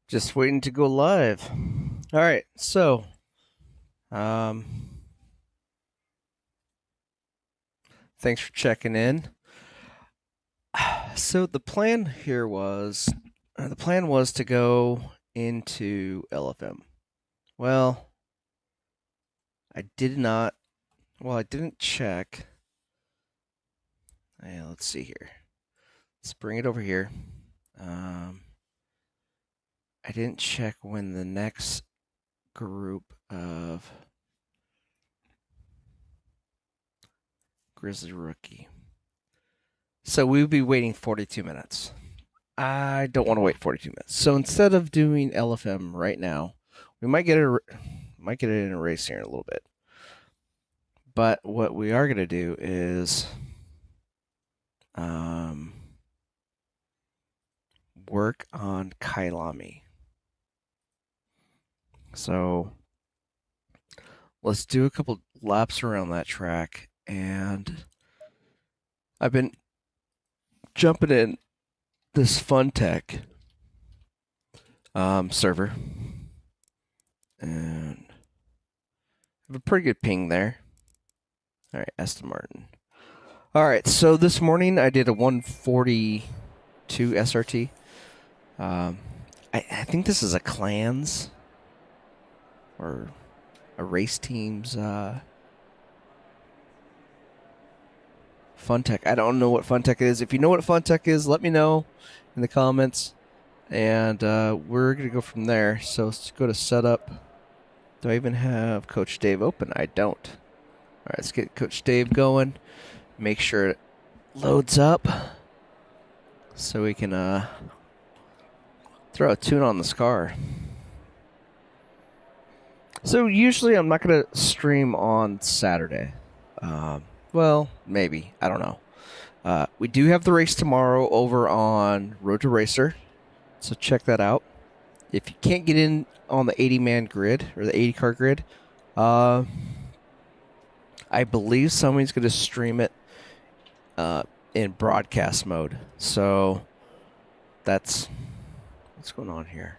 Just waiting to go live. All right, so um, thanks for checking in. So the plan here was to go into LFM. Well, I did not. Well, I didn't check. Yeah, let's see here. Let's bring it over here. I didn't check when the next group of Grizzly Rookie. So we would be waiting 42 minutes. I don't want to wait 42 minutes. So instead of doing LFM right now, we might get it in a race here in a little bit. But what we are going to do is work on Kyalami. So let's do a couple laps around that track, and I've been jumping in this FunTech server, and I have a pretty good ping there. All right, Aston Martin. All right, so this morning I did a 142 SRT. I think this is a clans or a race team's FunTech. I don't know what FunTech is. If you know what FunTech is, let me know in the comments, and we're going to go from there. So let's go to setup. Do I even have Coach Dave open? I don't. All right, let's get Coach Dave going. Make sure it loads up so we can throw a tune on this car. So usually I'm not going to stream on Saturday. Well, maybe. I don't know. We do have the race tomorrow over on Road to Racer, so check that out. If you can't get in on the 80-man grid or the 80-car grid, I believe somebody's going to stream it in broadcast mode. So that's what's going on here.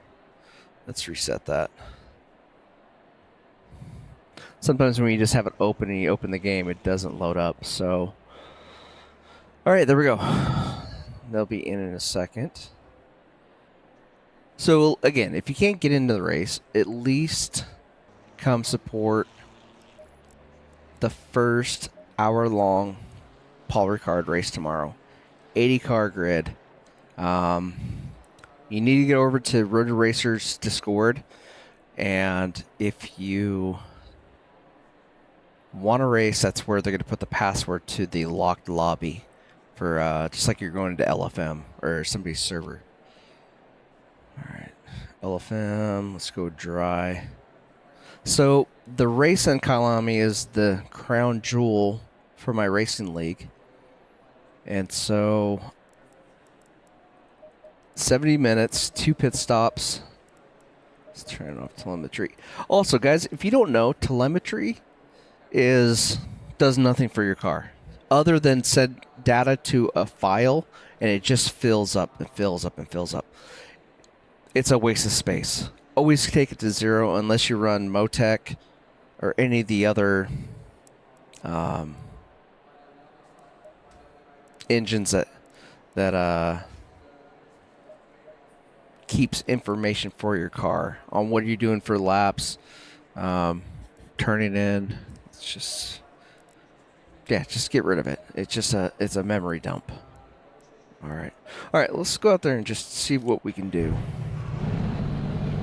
Let's reset that. Sometimes when you just have it open and you open the game, it doesn't load up. So, all right, there we go. They'll be in a second. So again, if you can't get into the race, at least come support the first hour-long Paul Ricard race tomorrow. 80-car grid. You need to get over to Road to Racers Discord, and if you want to race, that's where they're going to put the password to the locked lobby for just like you're going to LFM or somebody's server. All right, LFM, let's go dry. So the race in Kyalami is the crown jewel for my racing league. And so 70 minutes, 2 pit stops. Let's turn off telemetry. Also, guys, if you don't know, telemetry does nothing for your car other than send data to a file, and it just fills up and fills up and fills up. It's a waste of space. Always take it to 0 unless you run Motec or any of the other engines that keeps information for your car on what you're doing for laps, turning in. It's just, yeah, just get rid of it. It's a memory dump. All right, let's go out there and just see what we can do.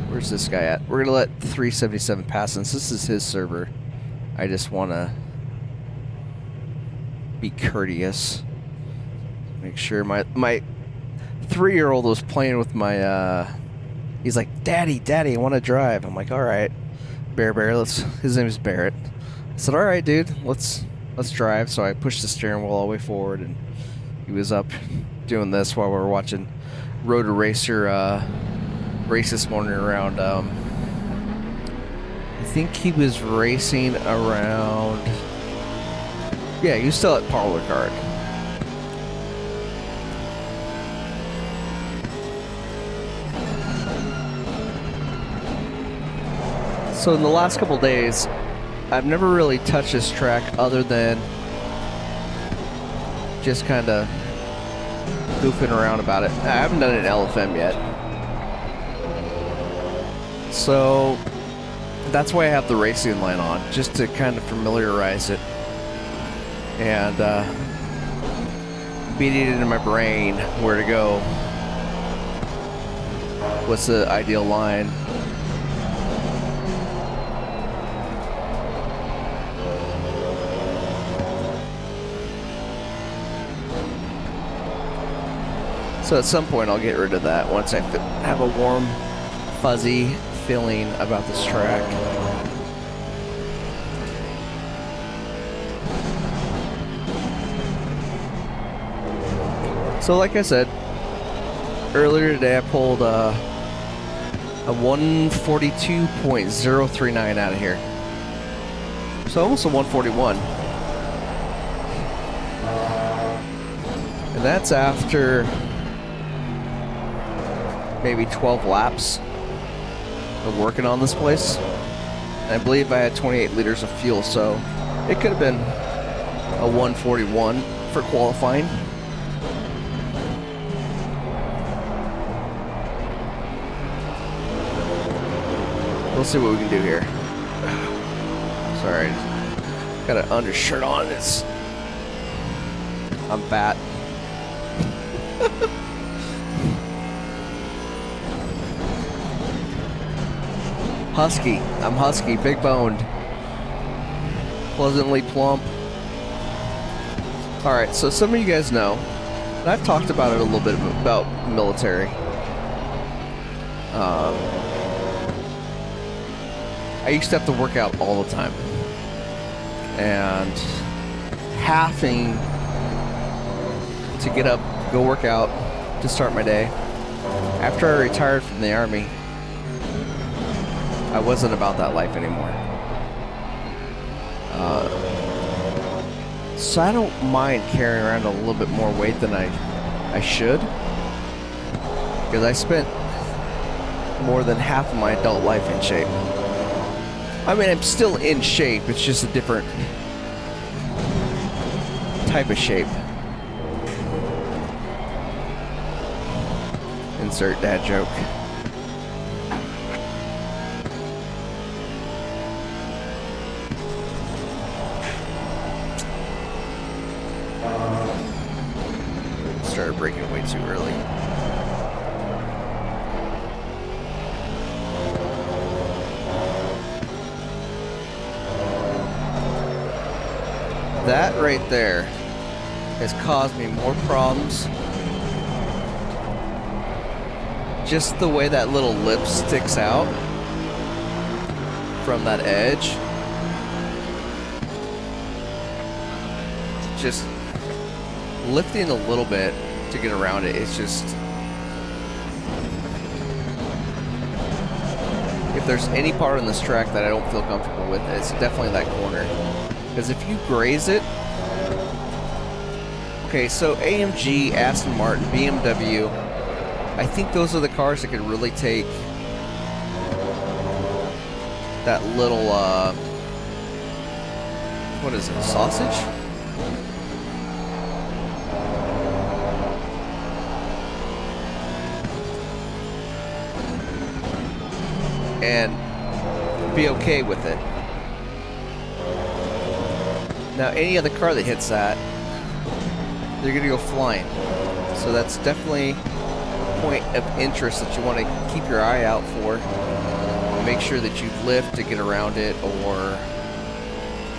Where's this guy at? We're gonna let 377 pass, since this is his server. I just want to be courteous. Make sure my 3-year-old was playing with my. He's like, Daddy, I want to drive. I'm like, all right, Bear. His name is Barrett. I said, all right, dude, let's drive. So I pushed the steering wheel all the way forward, and he was up doing this while we were watching Road to Racer race this morning around. I think he was racing around. Yeah, he was still at Paul Ricard. So in the last couple days, I've never really touched this track other than just kind of goofing around about it. I haven't done it in LFM yet. So that's why I have the racing line on, just to kind of familiarize it and beat it into my brain where to go. What's the ideal line? So at some point I'll get rid of that once I have a warm, fuzzy feeling about this track. So like I said, earlier today I pulled a 142.039 out of here. So almost a 141. And that's after maybe 12 laps of working on this place. And I believe I had 28 liters of fuel, so it could have been a 141 for qualifying. We'll see what we can do here. Sorry, got an undershirt on. I'm fat. Husky. I'm husky, big boned, pleasantly plump. Alright, so some of you guys know, and I've talked about it a little bit about military. I used to have to work out all the time. And having to get up, go work out to start my day. After I retired from the Army, I wasn't about that life anymore. So I don't mind carrying around a little bit more weight than I should. Because I spent more than half of my adult life in shape. I mean, I'm still in shape, it's just a different type of shape. Insert dad joke. Started braking way too early. That right there has caused me more problems. Just the way that little lip sticks out from that edge. Just lifting a little bit to get around it. It's just, if there's any part on this track that I don't feel comfortable with, it's definitely that corner. Because if you graze it, okay, so AMG, Aston Martin, BMW, I think those are the cars that could really take that little, what is it, sausage? And be okay with it. Now, any other car that hits that, they're going to go flying. So that's definitely a point of interest that you want to keep your eye out for. Make sure that you lift to get around it, or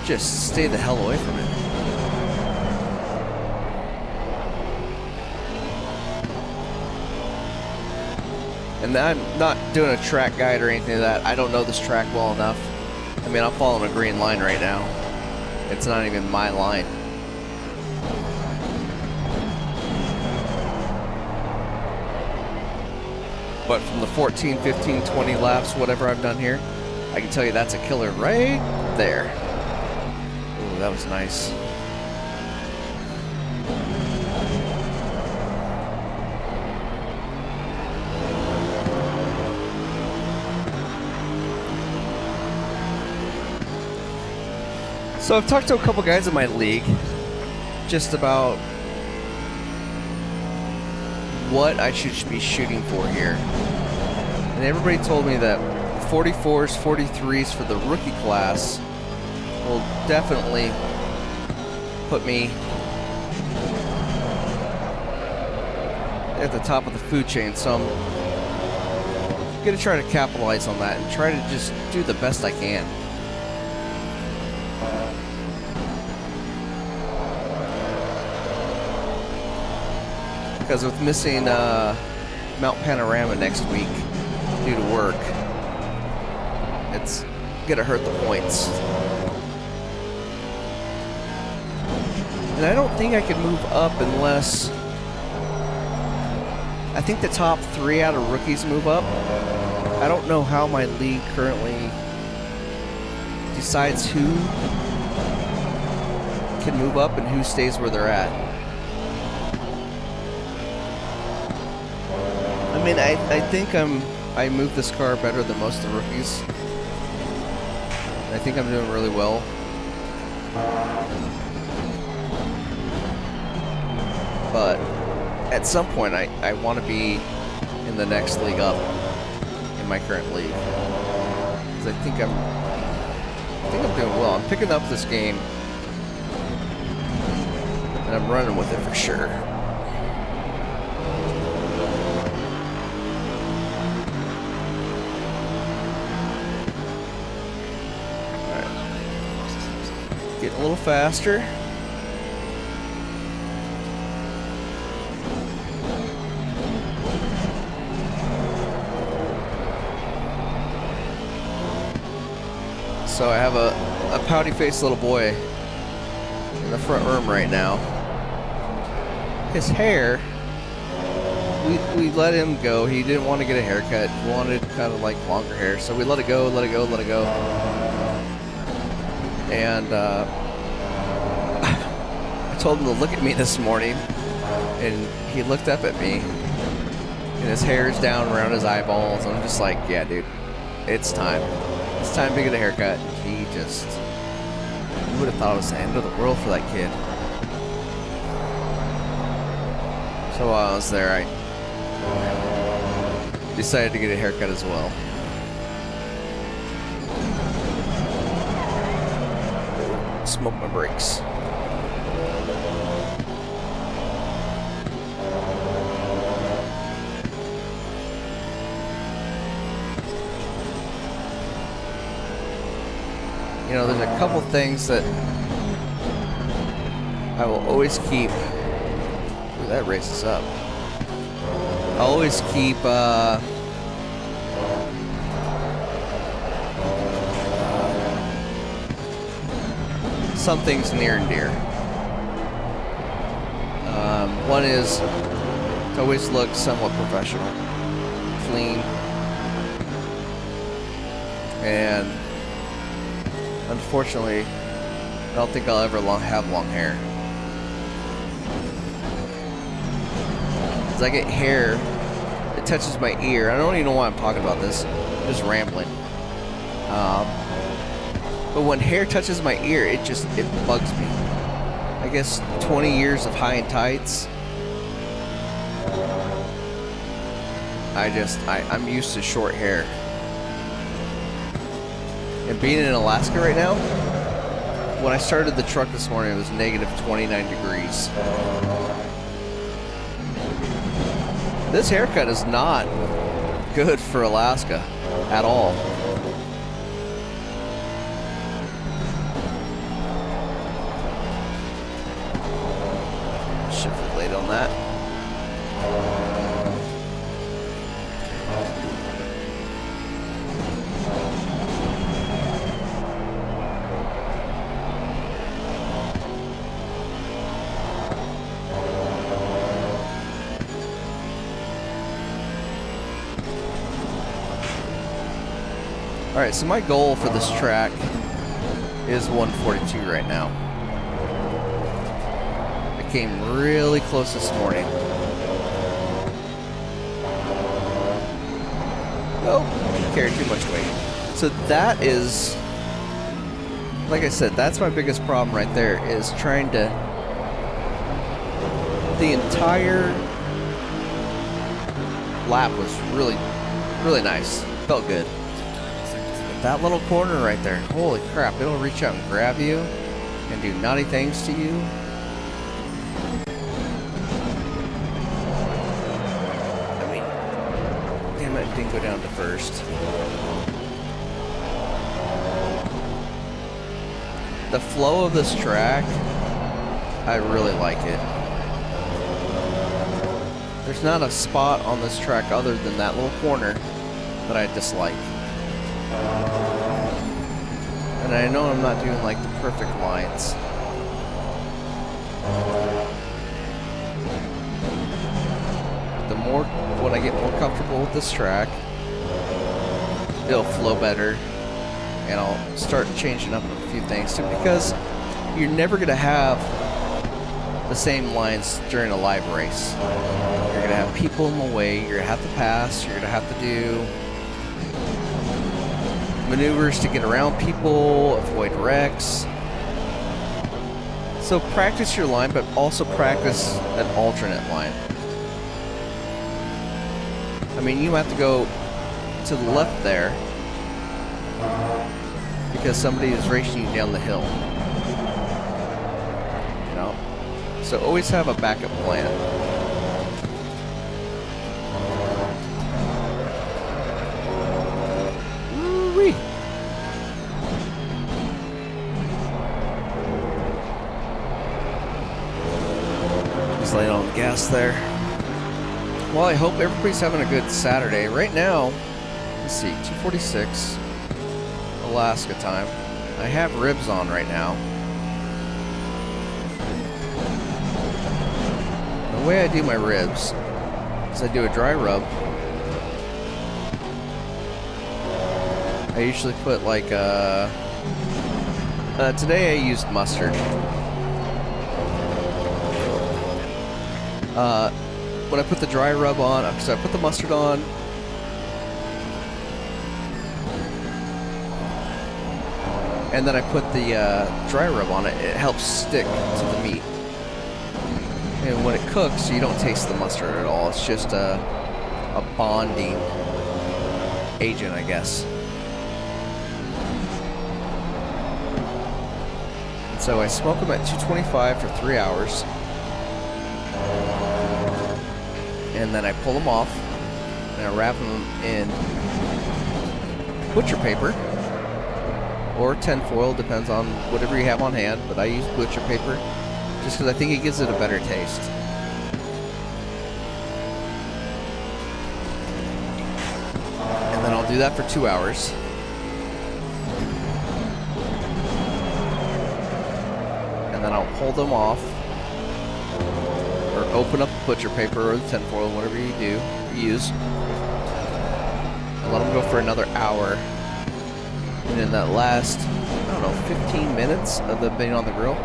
just stay the hell away from it. And I'm not doing a track guide or anything like that. I don't know this track well enough. I mean, I'm following a green line right now. It's not even my line. But from the 14, 15, 20 laps, whatever I've done here, I can tell you that's a killer right there. Ooh, that was nice. So I've talked to a couple guys in my league just about what I should be shooting for here. And everybody told me that 44s, 43s for the rookie class will definitely put me at the top of the food chain. So I'm going to try to capitalize on that and try to just do the best I can. Because with missing Mount Panorama next week due to work, it's gonna hurt the points. And I don't think I can move up unless I think the top 3 out of rookies move up. I don't know how my league currently decides who can move up and who stays where they're at. I mean, I think I moved this car better than most of the rookies. I think I'm doing really well. But at some point, I want to be in the next league up in my current league. Because I think I'm doing well. I'm picking up this game, and I'm running with it for sure. Getting a little faster. So I have a pouty-faced little boy in the front room right now. His hair, we let him go. He didn't want to get a haircut. He wanted kind of like longer hair. So we let it go, let it go, let it go. And I told him to look at me this morning, and he looked up at me, and his hair's down around his eyeballs. And I'm just like, yeah, dude, it's time. It's time to get a haircut. He just, you would have thought it was the end of the world for that kid. So while I was there, I decided to get a haircut as well. Smoke my brakes. You know, there's a couple things that I will always keep. Ooh, that races up. I'll always keep some things near and dear. One is to always look somewhat professional, clean, and unfortunately, I don't think I'll ever have long hair. As I get hair, it touches my ear. I don't even know why I'm talking about this. I'm just rambling. But when hair touches my ear, it bugs me. I guess 20 years of high and tights. I'm used to short hair. And being in Alaska right now, when I started the truck this morning, it was negative 29 degrees. This haircut is not good for Alaska at all. Shift late on that. All right, so my goal for this track is 142 right now. I came really close this morning. Oh, carried too much weight. So that is like I said, that's my biggest problem right there, is trying to, the entire lap was really nice. Felt good. But that little corner right there, holy crap, it'll reach out and grab you and do naughty things to you. I mean, damn it, didn't go down to first. The flow of this track, I really like it. There's not a spot on this track other than that little corner that I dislike. And I know I'm not doing like the perfect lines. When I get more comfortable with this track, it'll flow better. And I'll start changing up a few things too, because you're never going to have the same lines during a live race. You're going to have people in the way, you're going to have to pass, you're going to have to do maneuvers to get around people, avoid wrecks. So practice your line, but also practice an alternate line. I mean, you have to go to the left there because somebody is racing you down the hill. You know? So always have a backup plan. Woo-wee. Just laying on the gas there. Well, I hope everybody's having a good Saturday. Right now, let's see, 2:46 Alaska time. I have ribs on right now. The way I do my ribs is I do a dry rub. I usually put like today I used mustard. When I put the dry rub on, so I put the mustard on. And then I put the dry rub on it. It helps stick to the meat. And when it cooks, you don't taste the mustard at all. It's just a bonding agent, I guess. And so I smoke them at 225 for 3 hours. And then I pull them off. And I wrap them in butcher paper. Or tinfoil, depends on whatever you have on hand, but I use butcher paper just because I think it gives it a better taste. And then I'll do that for 2 hours. And then I'll pull them off, or open up the butcher paper or the tinfoil, whatever you use, and let them go for another hour. And in that last, I don't know, 15 minutes of them being on the grill,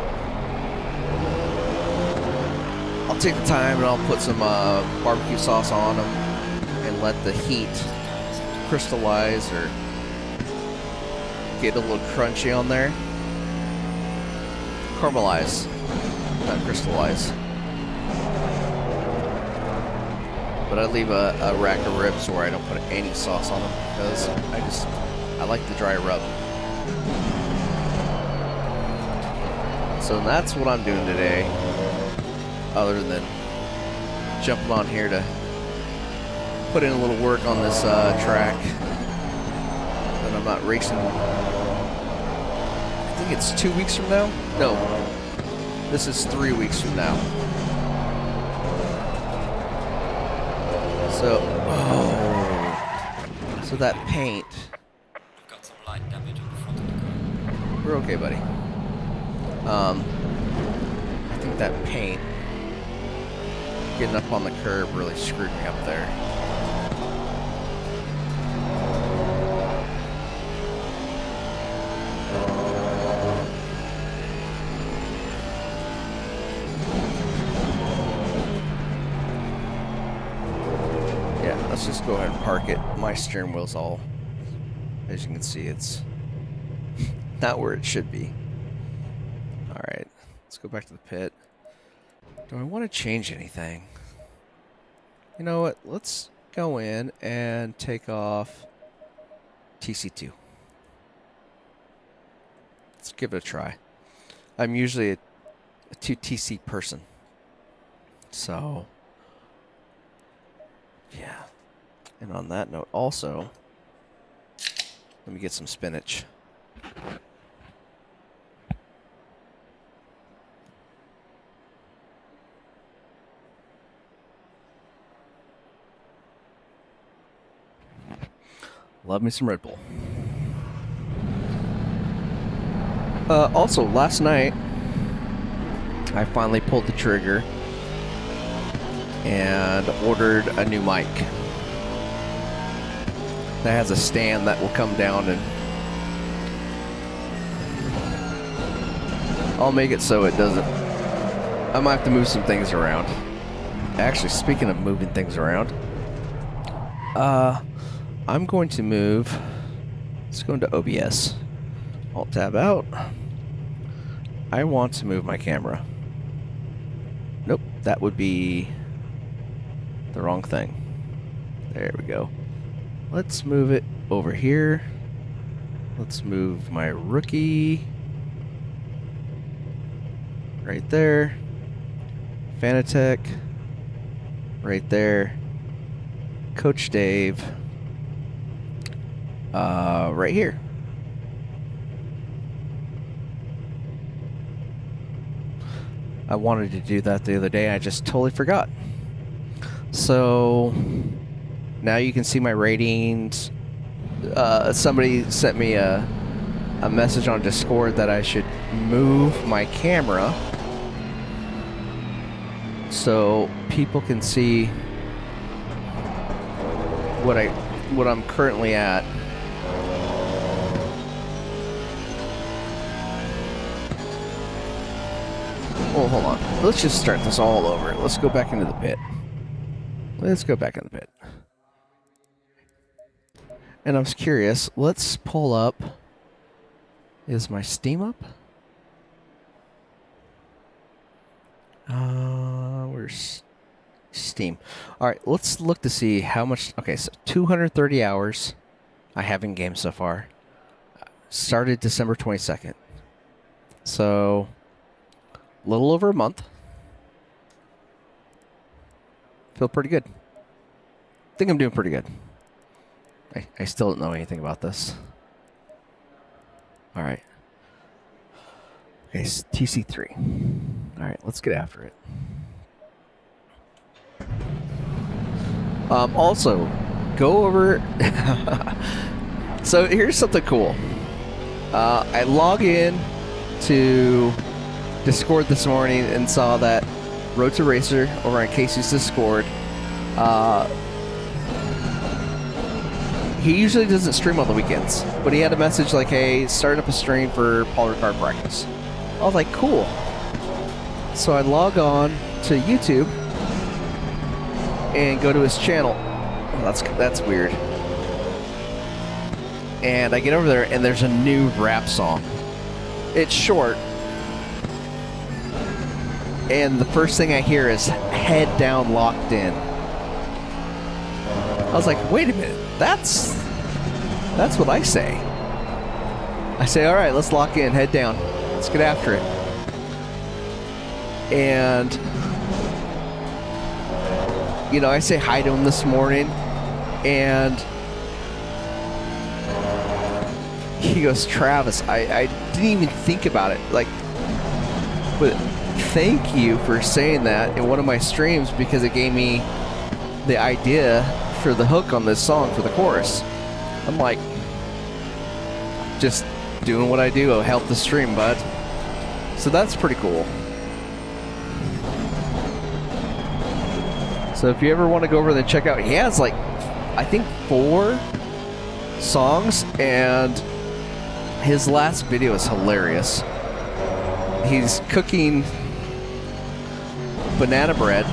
I'll take the time and I'll put some barbecue sauce on them and let the heat crystallize or get a little crunchy on there. Caramelize, not crystallize. But I leave a rack of ribs where I don't put any sauce on them because I like the dry rub. So that's what I'm doing today, other than jumping on here to put in a little work on this track that I'm not racing. I think it's 2 weeks from now? No, this is 3 weeks from now. So, so that paint. We're okay, buddy. I think that paint getting up on the curb really screwed me up there. Yeah, let's just go ahead and park it. My steering wheel's all, as you can see, it's not where it should be. All right, let's go back to the pit. Do I want to change anything? You know what? Let's go in and take off TC2. Let's give it a try. I'm usually a 2TC person. So, yeah. And on that note, also, let me get some spinach. Love me some Red Bull. Also, last night, I finally pulled the trigger and ordered a new mic that has a stand that will come down, and I'll make it so it doesn't. I might have to move some things around. Actually, speaking of moving things around, I'm going to move. Let's go into OBS. Alt tab out. I want to move my camera. Nope, that would be the wrong thing. There we go. Let's move it over here. Let's move my rookie right there. Fanatec right there. Coach Dave right here. I wanted to do that the other day. I just totally forgot. So now you can see my ratings. Somebody sent me a message on Discord that I should move my camera so people can see what I'm currently at. Oh, hold on. Let's just start this all over. Let's go back into the pit. Let's go back in the pit. And I was curious. Let's pull up. Is my Steam up? Where's Steam? All right, let's look to see how much. Okay, so 230 hours I have in game so far. Started December 22nd. So, a little over a month. Feel pretty good. Think I'm doing pretty good. I still don't know anything about this. All right. Okay, so TC3. All right, let's get after it. Also, go over. So here's something cool. I log in to Discord this morning and saw that Road to Racer over on Casey's Discord. He usually doesn't stream on the weekends, but he had a message like, hey, start up a stream for Paul Ricard practice. I was like, cool. So I log on to YouTube and go to his channel. Oh, that's weird. And I get over there and there's a new rap song. It's short. And the first thing I hear is head down, locked in. I was like, wait a minute. That's what I say. I say, all right, let's lock in, head down. Let's get after it. And, you know, I say hi to him this morning, and he goes, Travis, I didn't even think about it. Like, but thank you for saying that in one of my streams because it gave me the idea for the hook on this song for the chorus. I'm like, just doing what I do. I'll help the stream, bud. So that's pretty cool. So if you ever want to go over there and check out, he has like, I think 4 songs, and his last video is hilarious. He's cooking banana bread.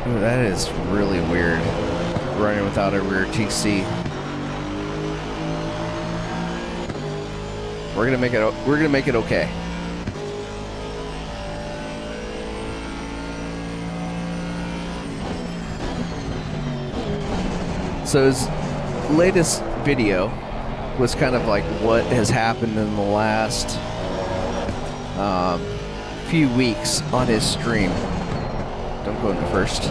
Ooh, that is really weird, running without a rear TC. We're gonna make it. We're gonna make it okay. So his latest video was kind of like what has happened in the last few weeks on his stream. Don't go into first.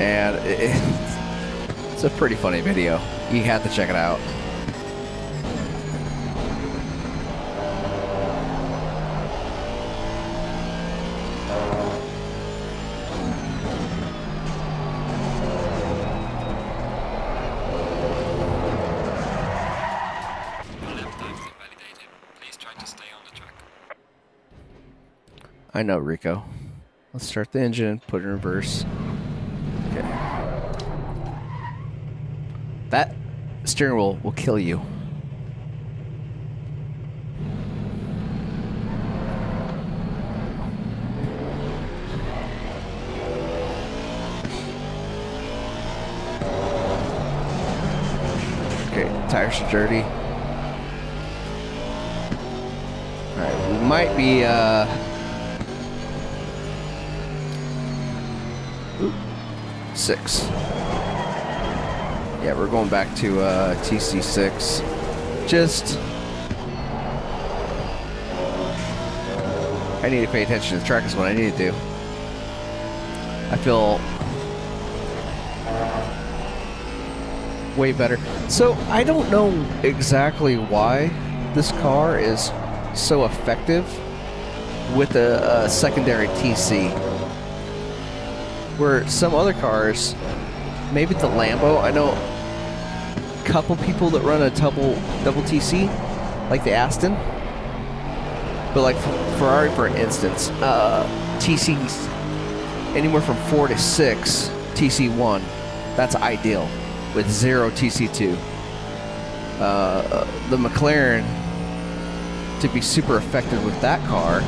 And it's a pretty funny video. You have to check it out. I know, Rico. Let's start the engine, put it in reverse. Okay. That steering wheel will kill you. Okay, tires are dirty. Alright, we might be Oop, 6. Yeah, we're going back to TC6. Just I need to pay attention to the track is what I need to do. I feel way better. So I don't know exactly why this car is so effective with a secondary TC. Where some other cars, maybe the Lambo, I know a couple people that run a double TC, like the Aston. But like Ferrari, for instance, TCs anywhere from 4 to 6 TC1, that's ideal with 0 TC2. The McLaren, to be super effective with that car,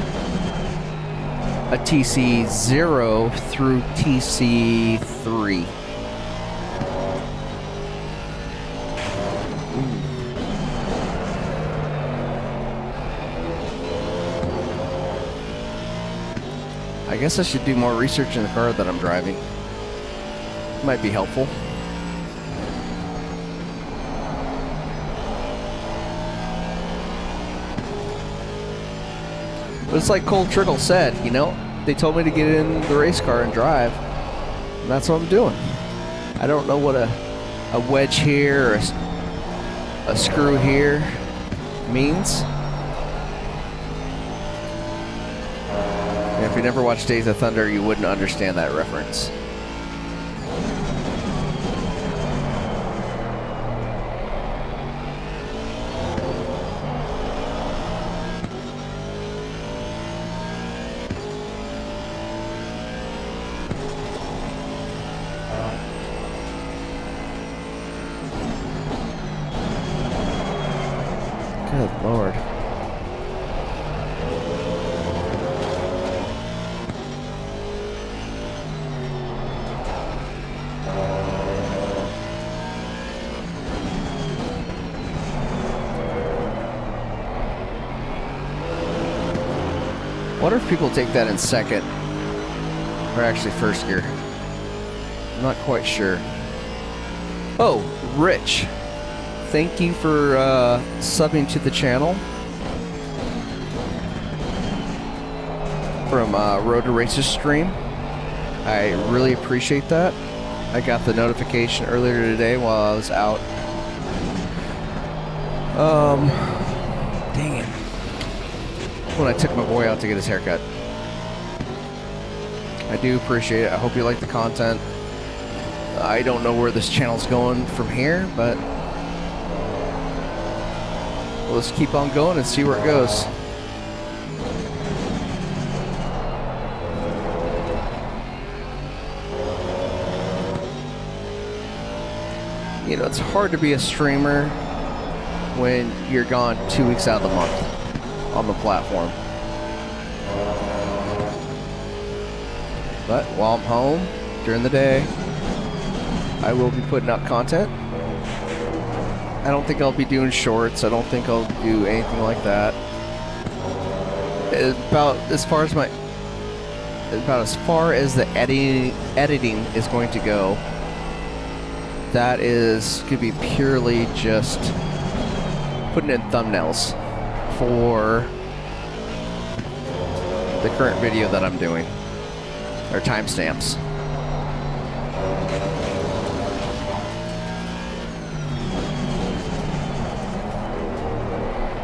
a TC0 through TC3. I guess I should do more research in the car that I'm driving. Might be helpful. But it's like Cole Trickle said, you know, they told me to get in the race car and drive, and that's what I'm doing. I don't know what a wedge here or a screw here means. And if you never watched Days of Thunder, you wouldn't understand that reference. Good Lord. Wonder if people take that in second or actually first gear. I'm not quite sure. Oh, Rich. Thank you for subbing to the channel from Road to Races stream. I really appreciate that. I got the notification earlier today while I was out. Dang it. When I took my boy out to get his haircut. I do appreciate it. I hope you like the content. I don't know where this channel's going from here, but let's keep on going and see where it goes. You know, it's hard to be a streamer when you're gone 2 weeks out of the month on the platform. But while I'm home during the day, I will be putting out content. I don't think I'll be doing shorts. I don't think I'll do anything like that. About as far as the editing is going to go, that is going to be purely just putting in thumbnails for the current video that I'm doing, or timestamps.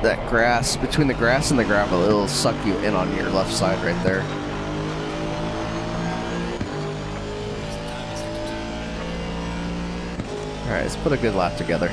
That grass, between the grass and the gravel, it'll suck you in on your left side right there. Alright, let's put a good lap together.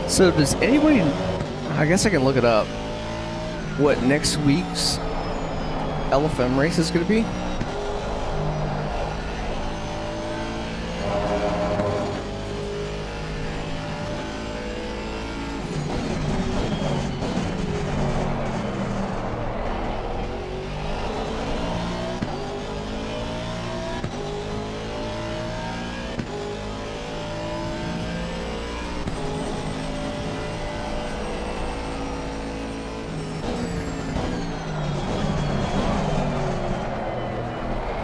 So does anybody, I guess I can look it up, what next week's LFM race is going to be?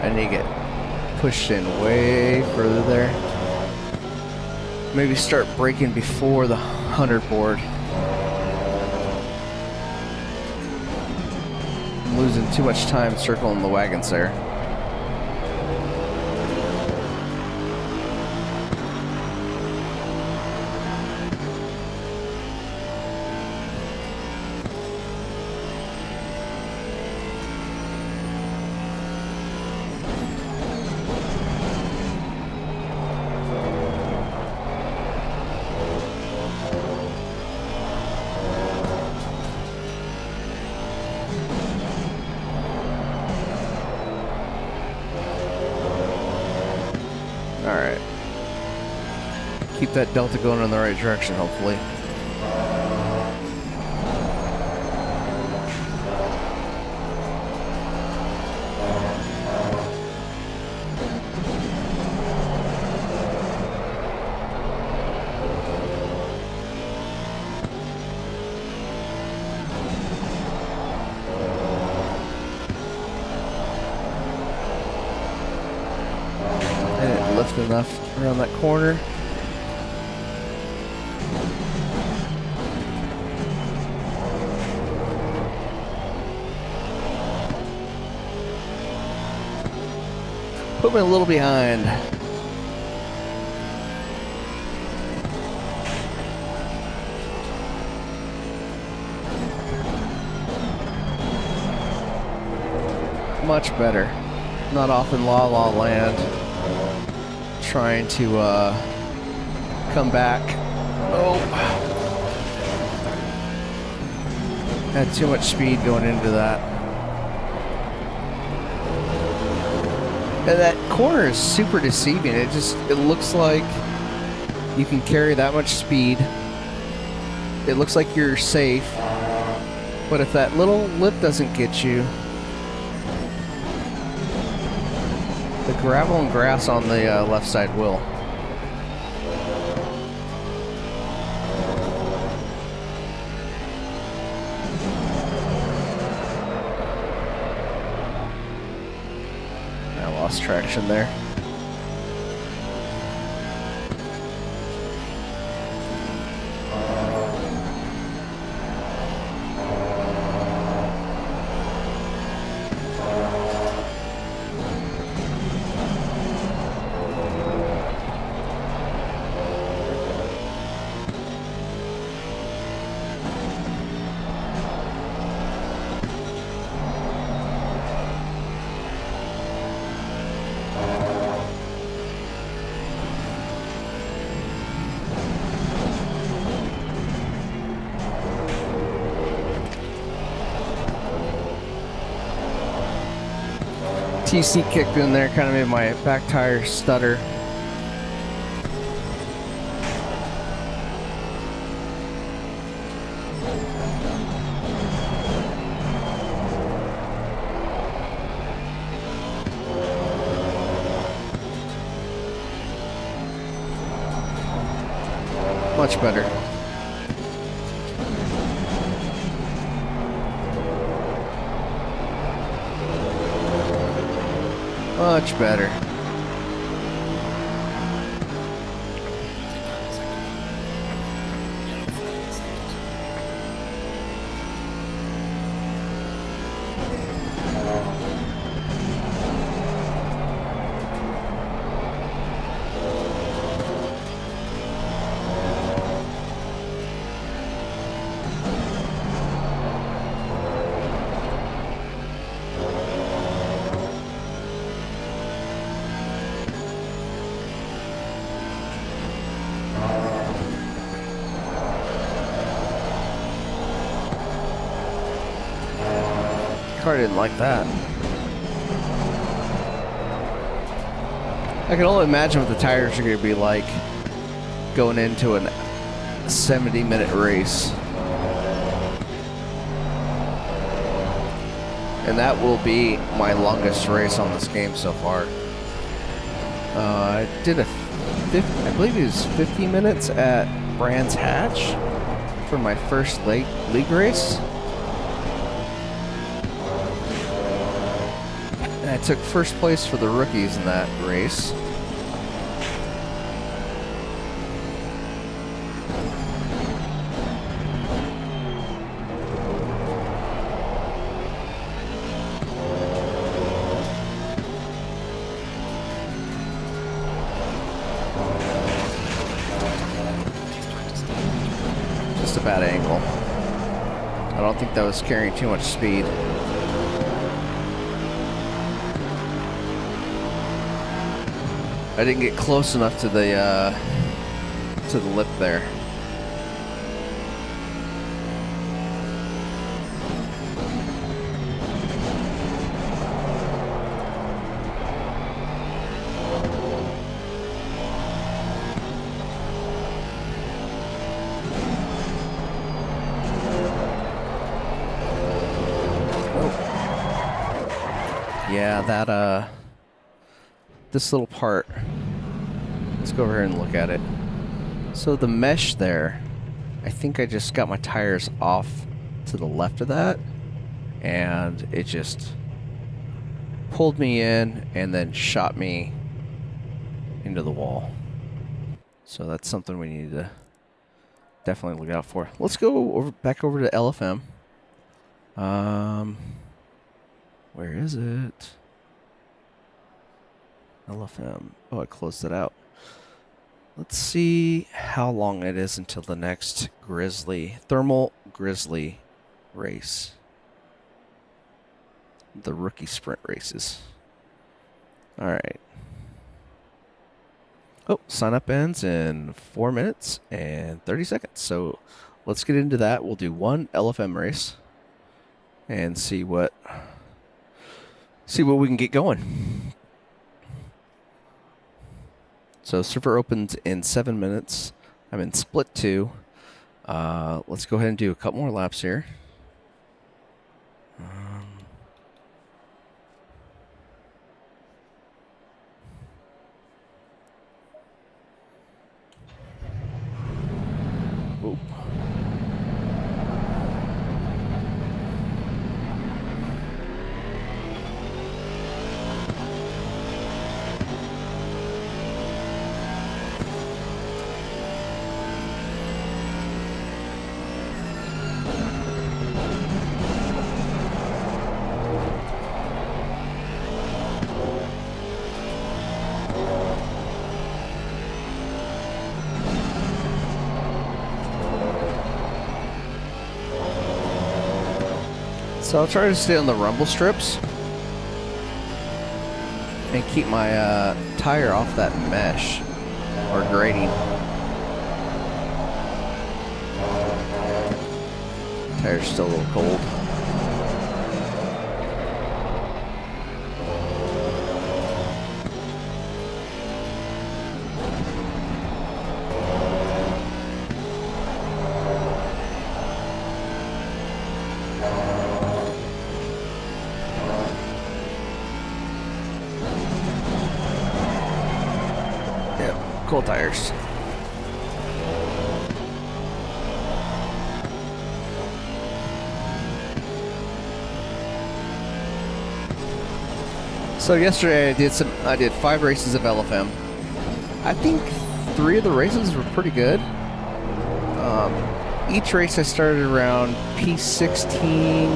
I need to get pushed in way further there. Maybe start braking before the 100 board. I'm losing too much time circling the wagons there. Alright. Keep that delta going in the right direction, hopefully. Lift enough around that corner. Put me a little behind. Much better. Not off in La La Land. Trying to come back. Oh, had too much speed going into that. And that corner is super deceiving. It looks like you can carry that much speed. It looks like you're safe. But if that little lip doesn't get you, the gravel and grass on the left side will. I lost traction there. TC kicked in there, kind of made my back tire stutter. Much better. Much better. Car didn't like that. I can only imagine what the tires are going to be like going into a 70-minute race. And that will be my longest race on this game so far. I did I believe it was 50 minutes at Brands Hatch for my first league race. I took first place for the rookies in that race. Just a bad angle. I don't think that was carrying too much speed. I didn't get close enough to the lip there. Yeah, that this little part. Let's go over here and look at it. So the mesh there, I think I just got my tires off to the left of that, and it just pulled me in and then shot me into the wall. So that's something we need to definitely look out for. Let's go back over to LFM. Where is it? LFM. Oh, I closed it out. Let's see how long it is until the next thermal grizzly race. The rookie sprint races. All right. Oh, sign up ends in 4 minutes and 30 seconds. So let's get into that. We'll do one LFM race and see what we can get going. So server opens in 7 minutes. I'm in split 2. Let's go ahead and do a couple more laps here. Oop. So I'll try to stay on the rumble strips and keep my tire off that mesh or grating. Tire's still a little cold. Cool tires. So yesterday I did 5 races of LFM. I think 3 of the races were pretty good. Each race I started around P16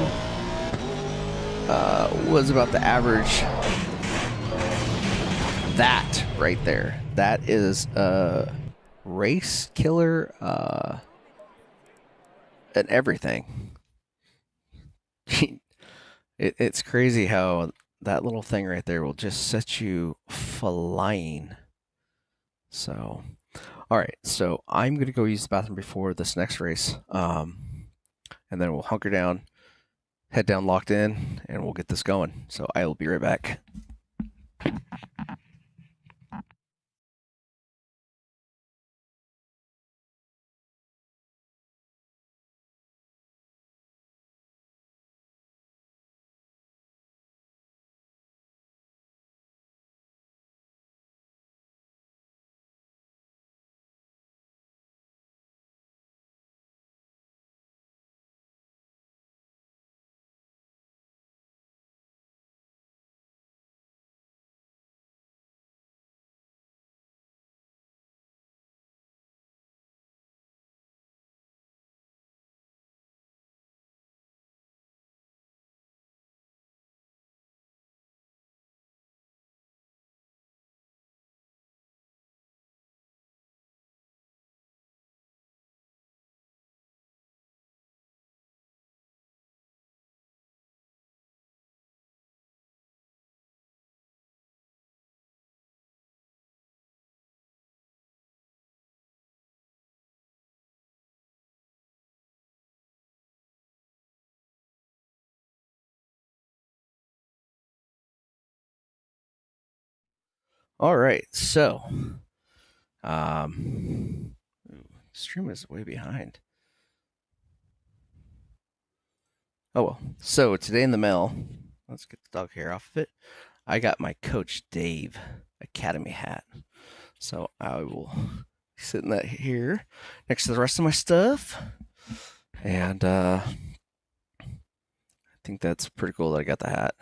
was about the average. That right there, that is a race killer and everything. It's crazy how that little thing right there will just set you flying. So, all right. So I'm gonna go use the bathroom before this next race, and then we'll hunker down, head down, locked in, and we'll get this going. So I will be right back. All right. So, stream is way behind. Oh well. So today in the mail, let's get the dog hair off of it. I got my Coach Dave Academy hat. So I will be sitting that here next to the rest of my stuff. And I think that's pretty cool that I got the hat.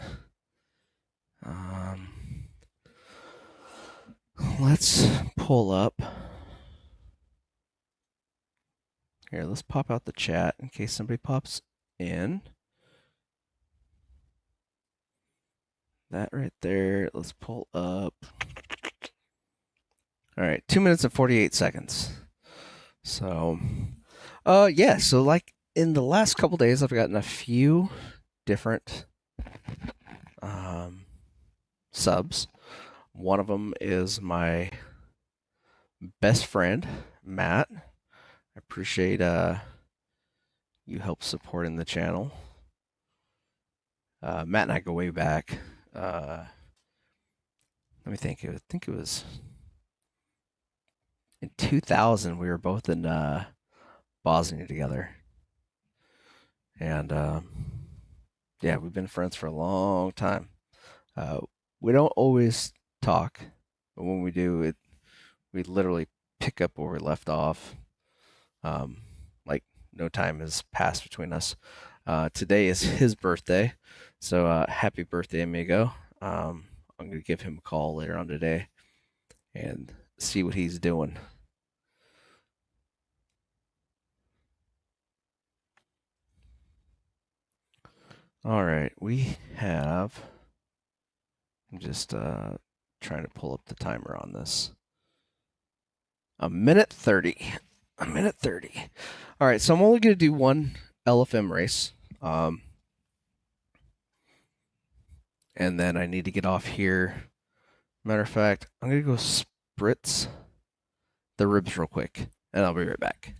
Um, let's pull up. Here, let's pop out the chat in case somebody pops in. That right there. Let's pull up. All right, 2 minutes and 48 seconds. So, yeah. So like in the last couple days, I've gotten a few different subs. One of them is my best friend, Matt. I appreciate you help supporting the channel. Matt and I go way back. Let me think. I think it was in 2000. We were both in Bosnia together, and yeah, we've been friends for a long time. We don't always talk, but when we do, we literally pick up where we left off. Like no time has passed between us. Today is his birthday, so happy birthday, amigo. I'm gonna give him a call later on today and see what he's doing. All right, we have. I'm just trying to pull up the timer on this. A minute 30. A minute 30. All right, so I'm only going to do one LFM race. And then I need to get off here. Matter of fact, I'm going to go spritz the ribs real quick, and I'll be right back.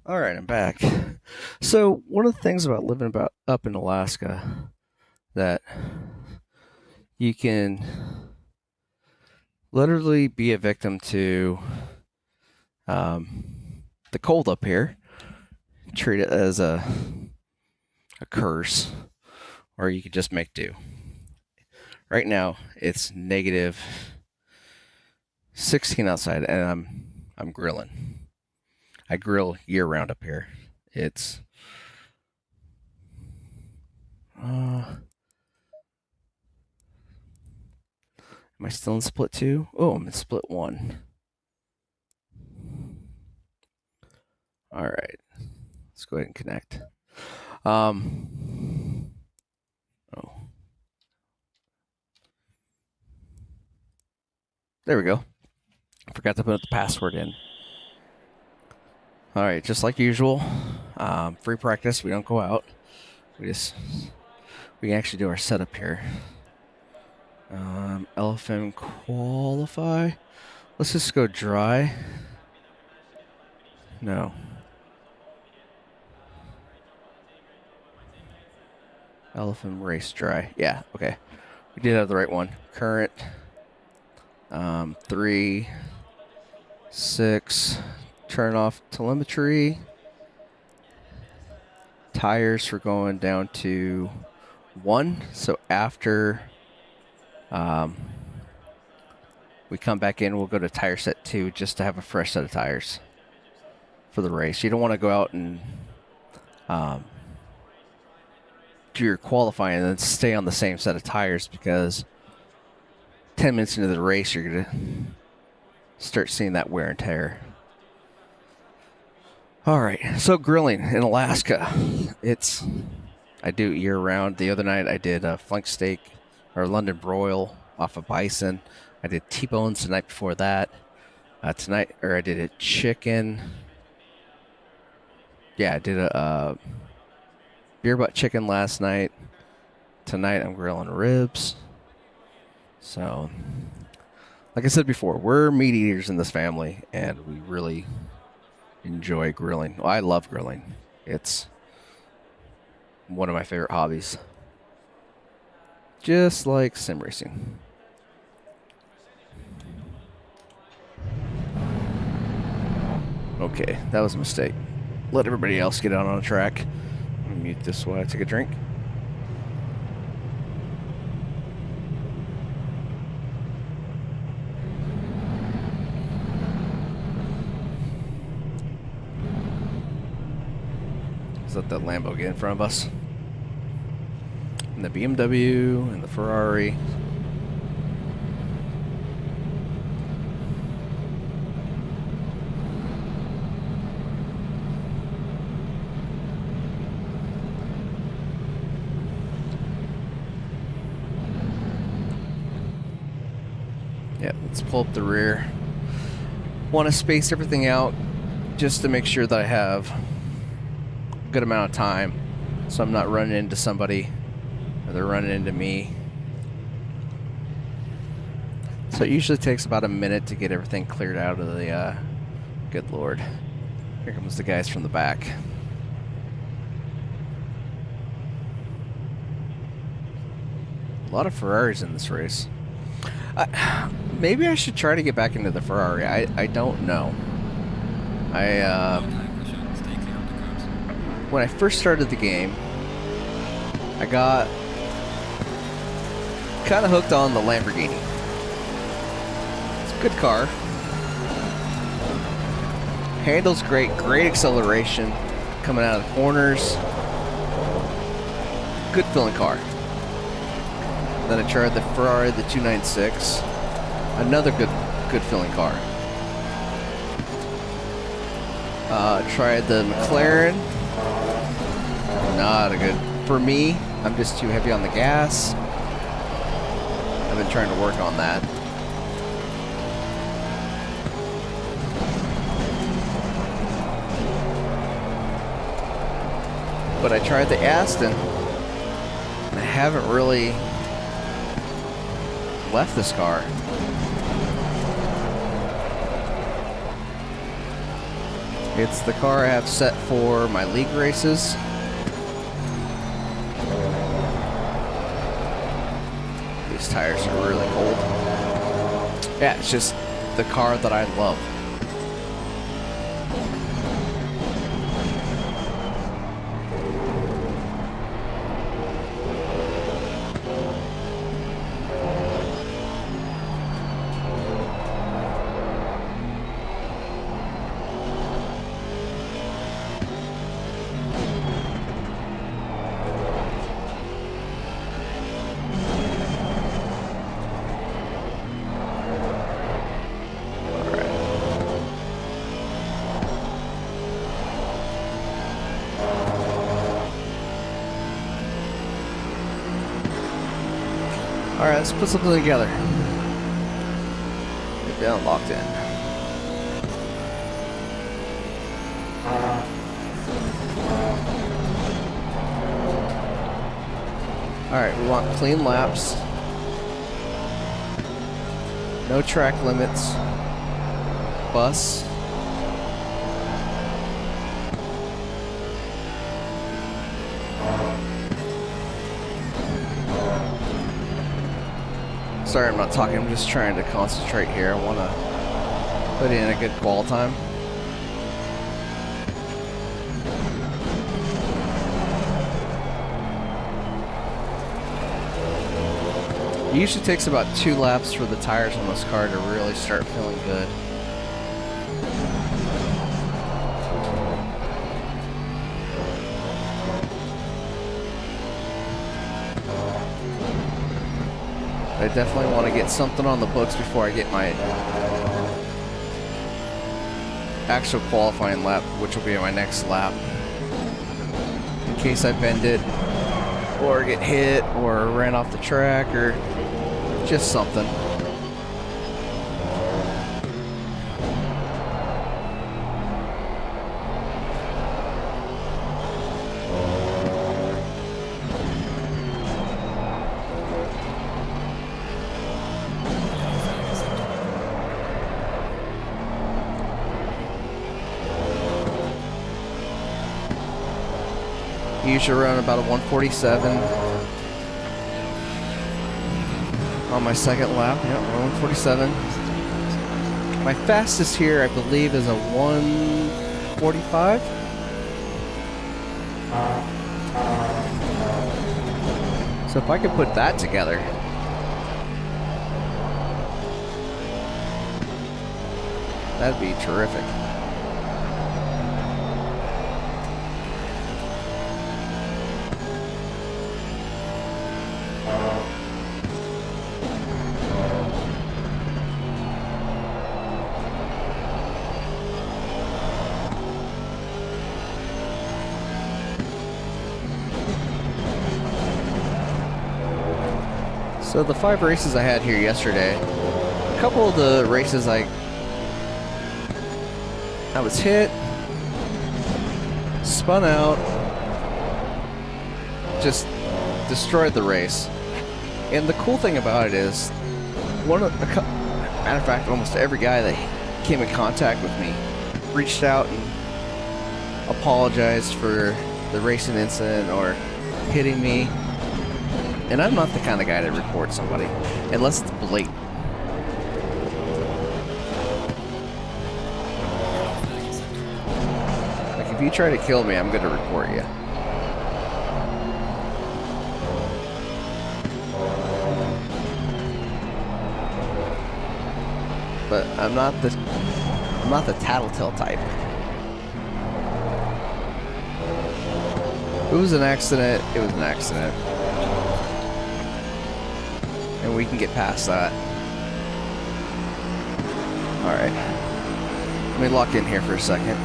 All right, I'm back. So one of the things about living up in Alaska that you can literally be a victim to the cold up here. Treat it as a curse, or you could just make do. Right now, it's negative 16 outside, and I'm grilling. I grill year round up here. It's am I still in split 2? Oh, I'm in split 1. All right, let's go ahead and connect. Oh, there we go. I forgot to put the password in. All right, just like usual, free practice. We don't go out. We can actually do our setup here. LFM Qualify. Let's just go dry. No. LFM Race Dry. Yeah, okay. We did have the right one. Current. 3, 6. Turn off telemetry. Tires for going down to 1. So after we come back in, we'll go to tire set 2 just to have a fresh set of tires for the race. You don't want to go out and do your qualifying and then stay on the same set of tires, because 10 minutes into the race, you're going to start seeing that wear and tear. All right, so grilling in Alaska. I do it year round. The other night I did a flank steak or London broil off of bison. I did T-bones the night before that. I did a chicken. Yeah, I did a beer butt chicken last night. Tonight I'm grilling ribs. So, like I said before, we're meat eaters in this family, and we really enjoy grilling. Well, I love grilling. It's one of my favorite hobbies. Just like sim racing. Okay, that was a mistake. Let everybody else get out on the track. Let me mute this while I take a drink. Let's let that Lambo get in front of us. And the BMW and the Ferrari. Yeah, let's pull up the rear. Want to space everything out just to make sure that I have a good amount of time, so I'm not running into somebody or they're running into me. So it usually takes about a minute to get everything cleared out of the, good Lord. Here comes the guys from the back. A lot of Ferraris in this race. Maybe I should try to get back into the Ferrari. I don't know. When I first started the game, I got kind of hooked on the Lamborghini. It's a good car. Handles great, great acceleration coming out of the corners. Good feeling car. Then I tried the Ferrari, the 296. Another good feeling car. Tried the McLaren. Not a good. For me, I'm just too heavy on the gas. I've been trying to work on that. But I tried the Aston, and I haven't really left this car. It's the car I have set for my league races. These tires are really cold. Yeah, it's just the car that I love. Alright, let's put something together. Get down, locked in. Alright, we want clean laps. No track limits. Bus. Sorry, I'm not talking. I'm just trying to concentrate here. I want to put in a good qual time. It usually takes about 2 laps for the tires on this car to really start feeling good. I definitely want to get something on the books before I get my actual qualifying lap, which will be my next lap. In case I bend it, or get hit, or ran off the track, or just something. Usually run about a 147 on my second lap. Yep, 147. My fastest here, I believe, is a 145. So if I could put that together, that'd be terrific. So the 5 races I had here yesterday, a couple of the races I was hit, spun out, just destroyed the race. And the cool thing about it is, matter of fact, almost every guy that came in contact with me reached out and apologized for the racing incident or hitting me. And I'm not the kind of guy to report somebody unless it's blatant. Like, if you try to kill me, I'm going to report you. But I'm not the tattletale type. If it was an accident, it was an accident. And we can get past that. Alright. Let me lock in here for a second.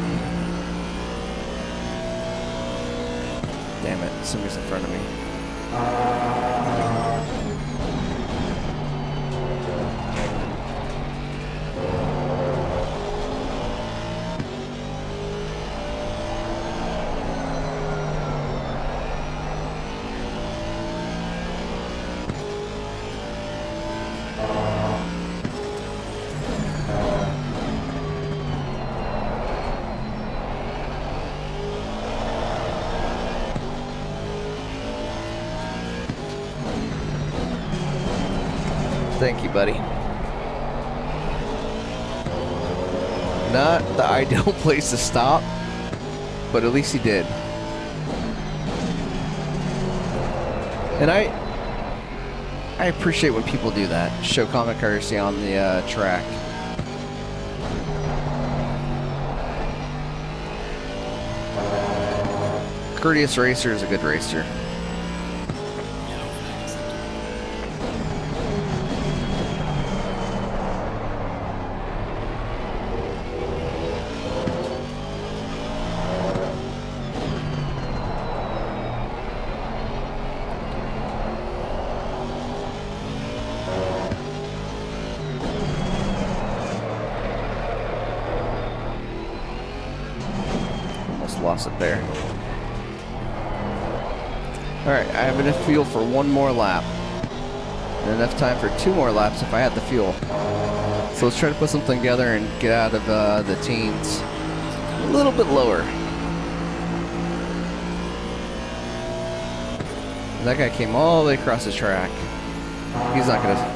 Damn it, somebody's in front of me. Thank you, buddy. Not the ideal place to stop, but at least he did. And I appreciate when people do that. Show common courtesy on the track. Courteous racer is a good racer. Almost lost it there. Alright, I have enough fuel for one more lap. And enough time for 2 more laps if I had the fuel. So let's try to put something together and get out of the teens a little bit lower. That guy came all the way across the track. He's not gonna...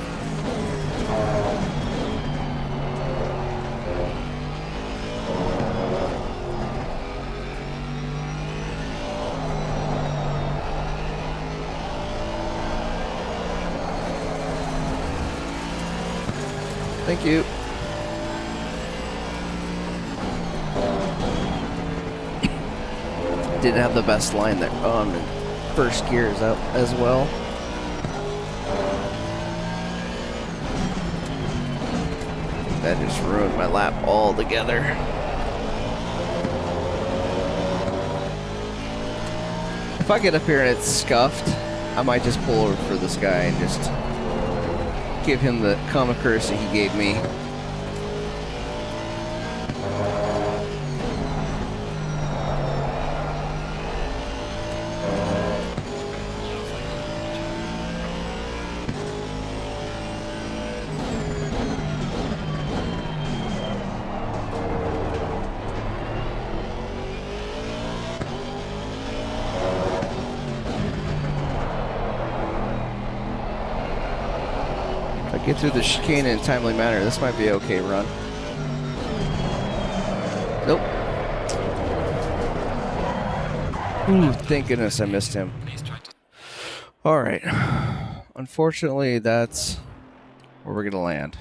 Thank you. Didn't have the best line there on first gears out as well. That just ruined my lap altogether. If I get up here and it's scuffed, I might just pull over for this guy and just give him the common courtesy he gave me. Get through the chicane in a timely manner. This might be an okay run. Nope. Ooh, thank goodness I missed him. All right. Unfortunately, that's where we're going to land.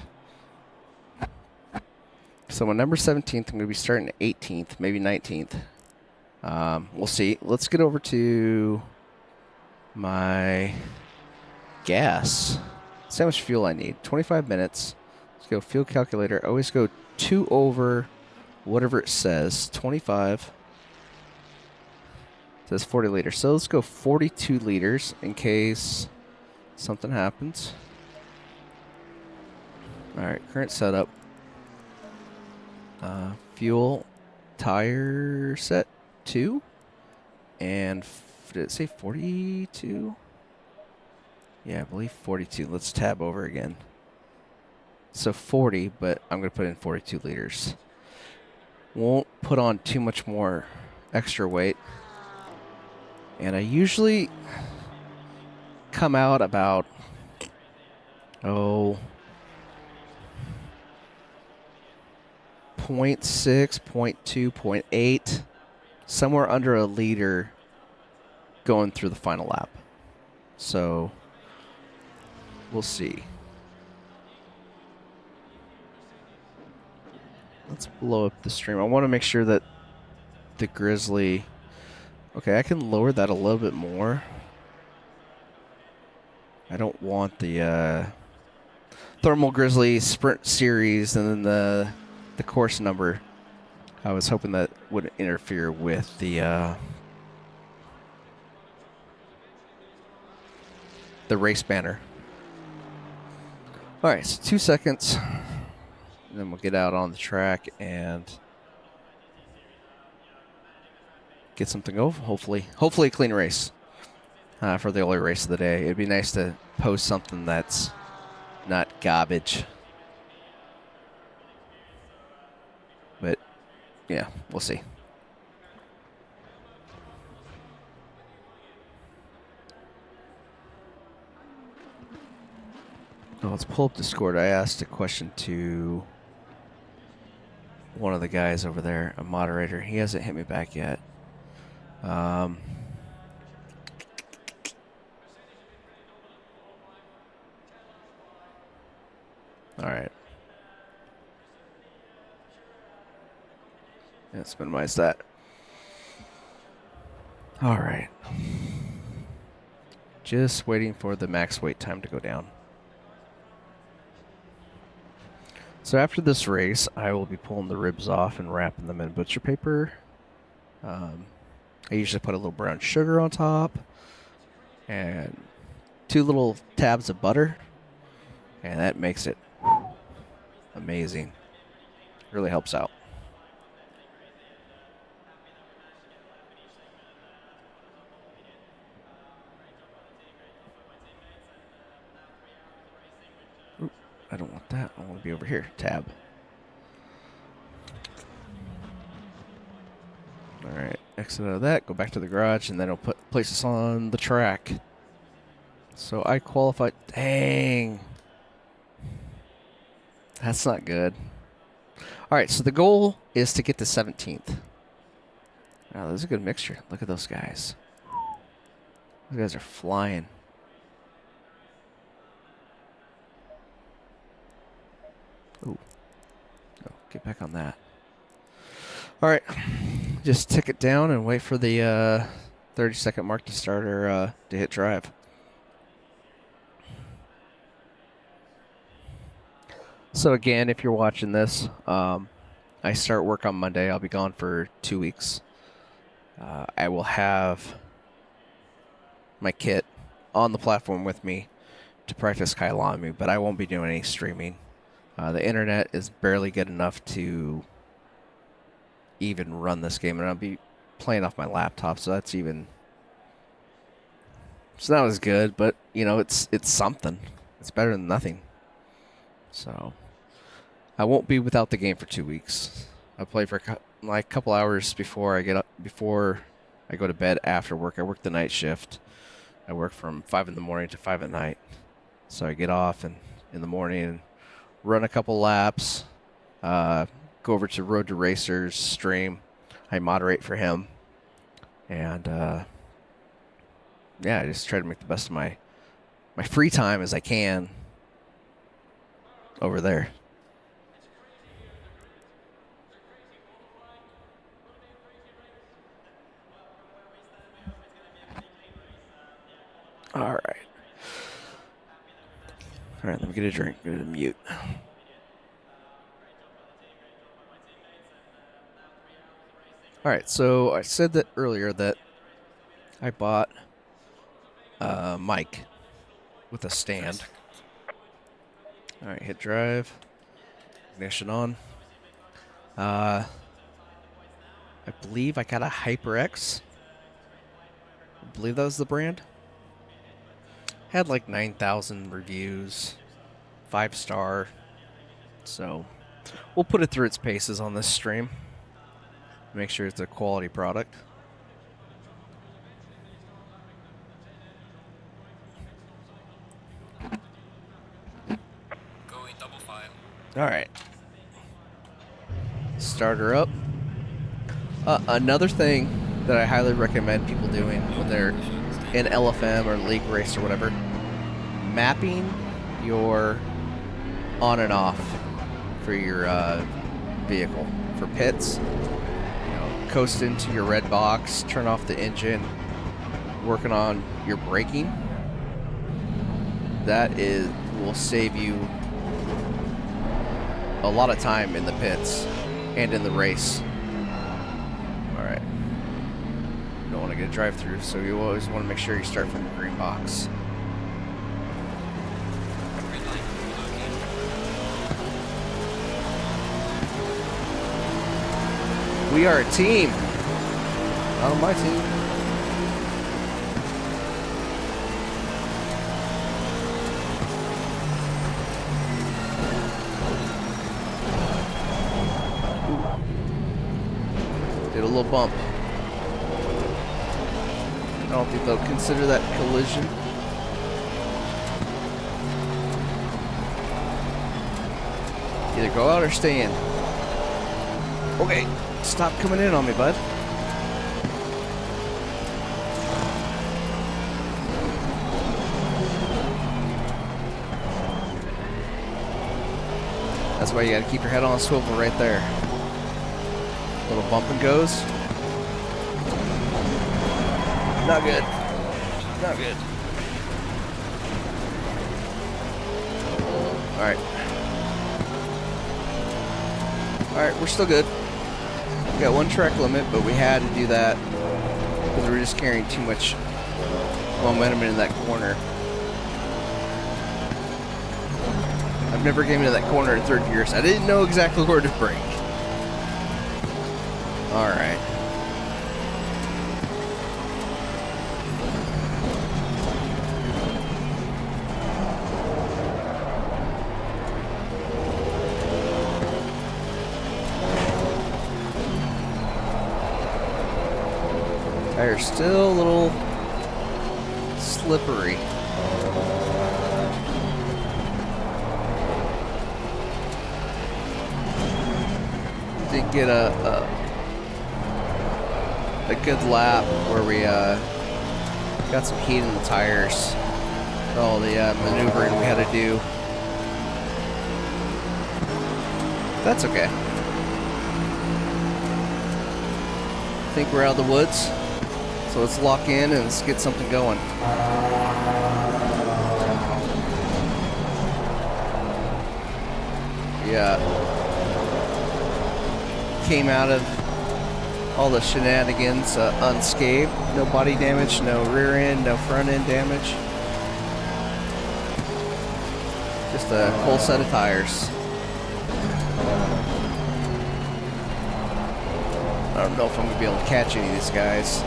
So on number 17th, I'm going to be starting at 18th, maybe 19th. We'll see. Let's get over to my gas. See how much fuel I need. 25 minutes. Let's go fuel calculator. I always go 2 over whatever it says. 25. It says 40 liters. So let's go 42 liters in case something happens. All right, current setup. Fuel, tire set 2. And did it say 42? Yeah, I believe 42. Let's tab over again. So 40, but I'm going to put in 42 liters. Won't put on too much more extra weight. And I usually come out about, 0.6, 0.2, 0.8. Somewhere under a liter going through the final lap. So we'll see. Let's blow up the stream. I want to make sure that the Grizzly... Okay, I can lower that a little bit more. I don't want the Thermal Grizzly Sprint Series and then the course number. I was hoping that would interfere with the race banner. All right, so 2 seconds, and then we'll get out on the track and get something over. Hopefully a clean race for the only race of the day. It'd be nice to post something that's not garbage. But yeah, we'll see. Oh, let's pull up Discord. I asked a question to one of the guys over there, a moderator. He hasn't hit me back yet. All right. Let's minimize that. All right. Just waiting for the max wait time to go down. So after this race, I will be pulling the ribs off and wrapping them in butcher paper. I usually put a little brown sugar on top and 2 little tabs of butter, and that makes it amazing. Really helps out. Ooh, I don't want that. I want to be over here. Tab. All right, exit out of that, go back to the garage, and then it'll place us on the track. So I qualified. Dang. That's not good. All right, so the goal is to get to 17th. Wow, that's a good mixture. Look at those guys. Those guys are flying. Ooh. Oh, get back on that. All right. Just tick it down and wait for the 30-second mark to start or to hit drive. So again, if you're watching this, I start work on Monday. I'll be gone for 2 weeks. I will have my kit on the platform with me to practice Kyalami, but I won't be doing any streaming. The internet is barely good enough to even run this game, and I'll be playing off my laptop, so that's even... It's not as good, but, you know, it's something. It's better than nothing. So I won't be without the game for 2 weeks. I play for like a couple hours before I get up, before I go to bed after work. I work the night shift. I work from 5 in the morning to 5 at night. So I get off in the morning and run a couple laps, go over to Road to Racers stream. I moderate for him. And yeah, I just try to make the best of my free time as I can over there. All right. All right, let me get a drink. Go to mute. All right, so I said that earlier that I bought a mic with a stand. All right, hit drive. Ignition on. I believe I got a HyperX. I believe that was the brand. Had like 9,000 reviews, 5-star. So we'll put it through its paces on this stream. Make sure it's a quality product. Going double file. All right. Start her up. Another thing that I highly recommend people doing when they're in LFM or league race or whatever, mapping your on and off for your vehicle. For pits, coast into your red box, turn off the engine, working on your braking. That will save you a lot of time in the pits and in the race. All right. You don't want to get a drive-through, so you always want to make sure you start from the green box. We are a team. Not on my team. Ooh. Did a little bump. I don't think they'll consider that collision. Either go out or stay in. Okay, stop coming in on me, bud. That's why you gotta keep your head on a swivel right there. Little bump and goes. Not good. Not good. Alright. Alright, we're still good. We got one track limit, but we had to do that because we were just carrying too much momentum in that corner. I've never came into that corner in third gear, so I didn't know exactly where to brake. Alright. Tire's still a little slippery. Did get a good lap where we got some heat in the tires. All the maneuvering we had to do. That's okay. I think we're out of the woods. So let's lock in and let's get something going. Yeah. Came out of all the shenanigans unscathed. No body damage, no rear end, no front end damage. Just a whole set of tires. I don't know if I'm going to be able to catch any of these guys.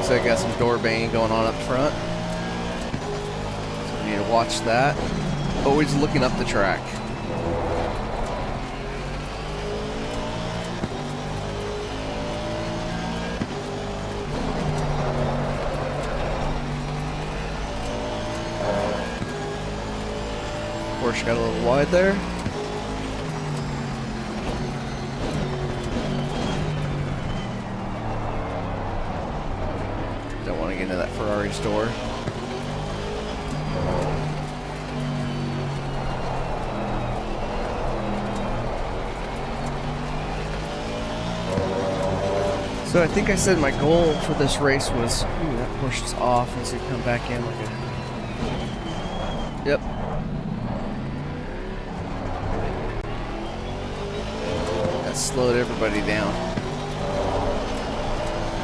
So I got some door banging going on up front. So we need to watch that. Always looking up the track. Porsche got a little wide there. Don't want to get into that Ferrari's door. So I think I said my goal for this race was, ooh, that Porsche's off as it come back in like a, yep. That slowed everybody down.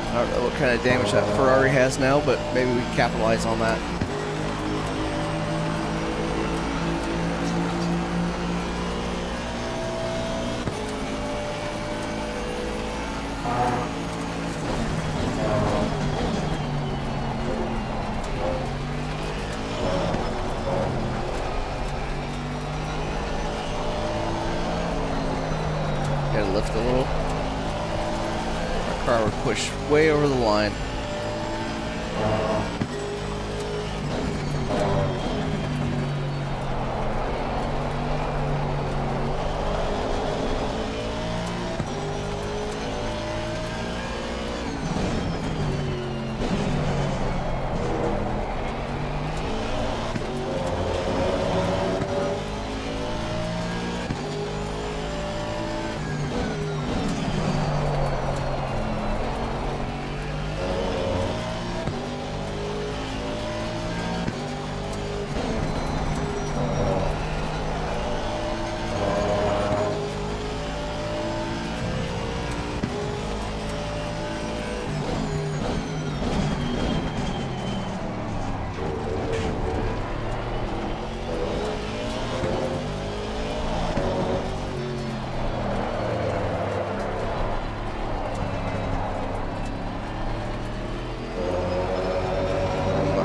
I don't know what kind of damage that Ferrari has now, but maybe we can capitalize on that. Gotta lift a little. Our car would push way over the line.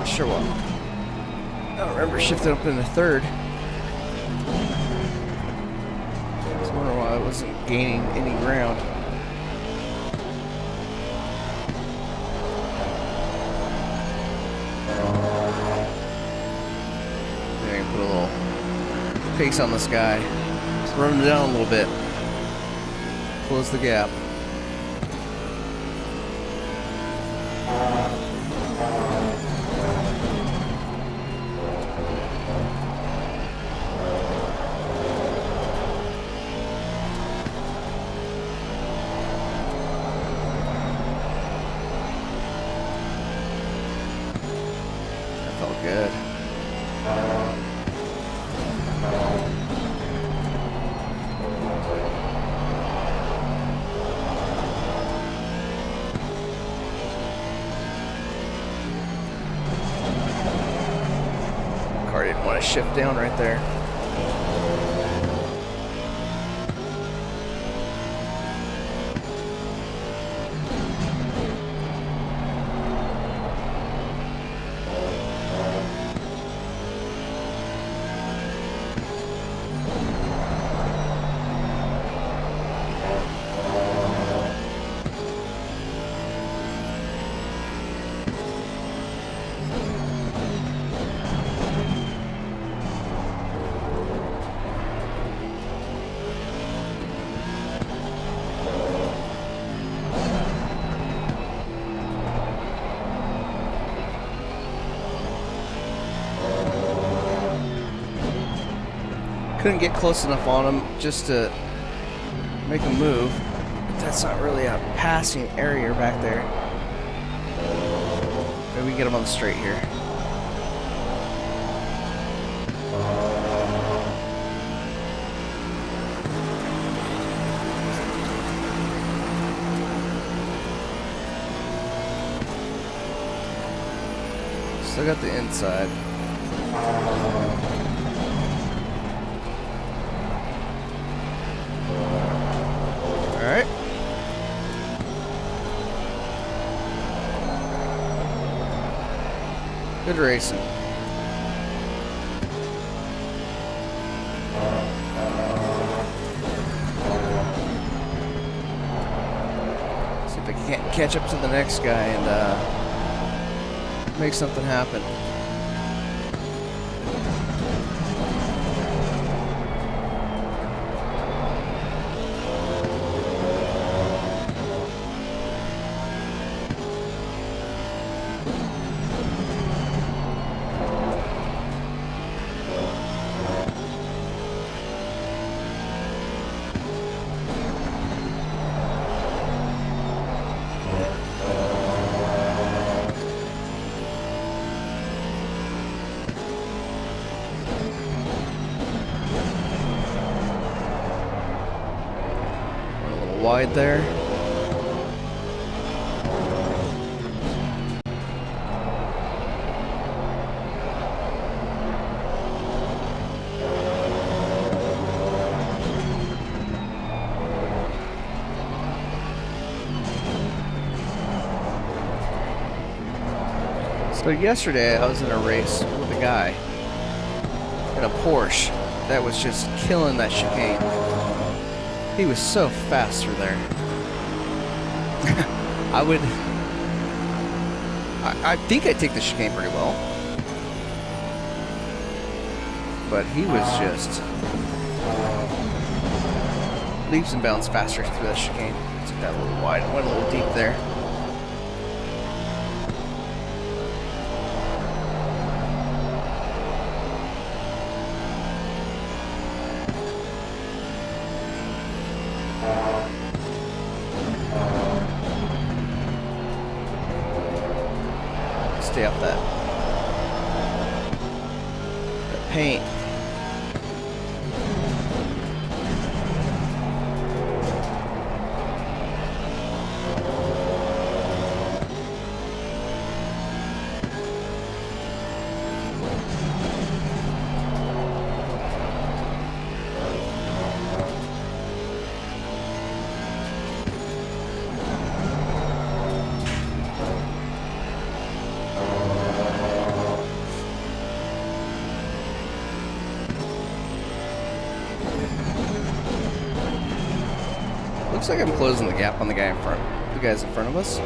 Sure what. I don't remember shifting up in the third. I was wondering why I wasn't gaining any ground. pace on this guy. Just run him down a little bit. Close the gap. That felt good. Car didn't want to shift down right there. Couldn't get close enough on him just to make a move. But that's not really a passing area back there. Maybe we can get him on the straight here. Still got the inside. All right. Good racing. See if I can't catch up to the next guy and make something happen. Wide there. So yesterday I was in a race with a guy in a Porsche that was just killing that chicane. He was so fast through there. I think I'd take the chicane pretty well. But he was just leaps and bounds faster through that chicane. Took that a little wide, went a little deep there. Stay up that paint. Looks like I'm closing the gap on the guy in front, the guys in front of us.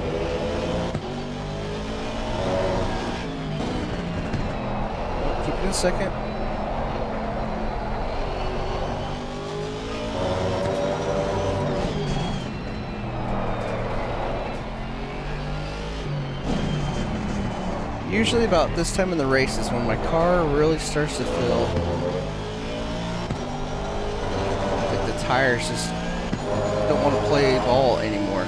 Keep it in a second. Usually about this time in the race is when my car really starts to feel like the tires just don't want to play ball anymore.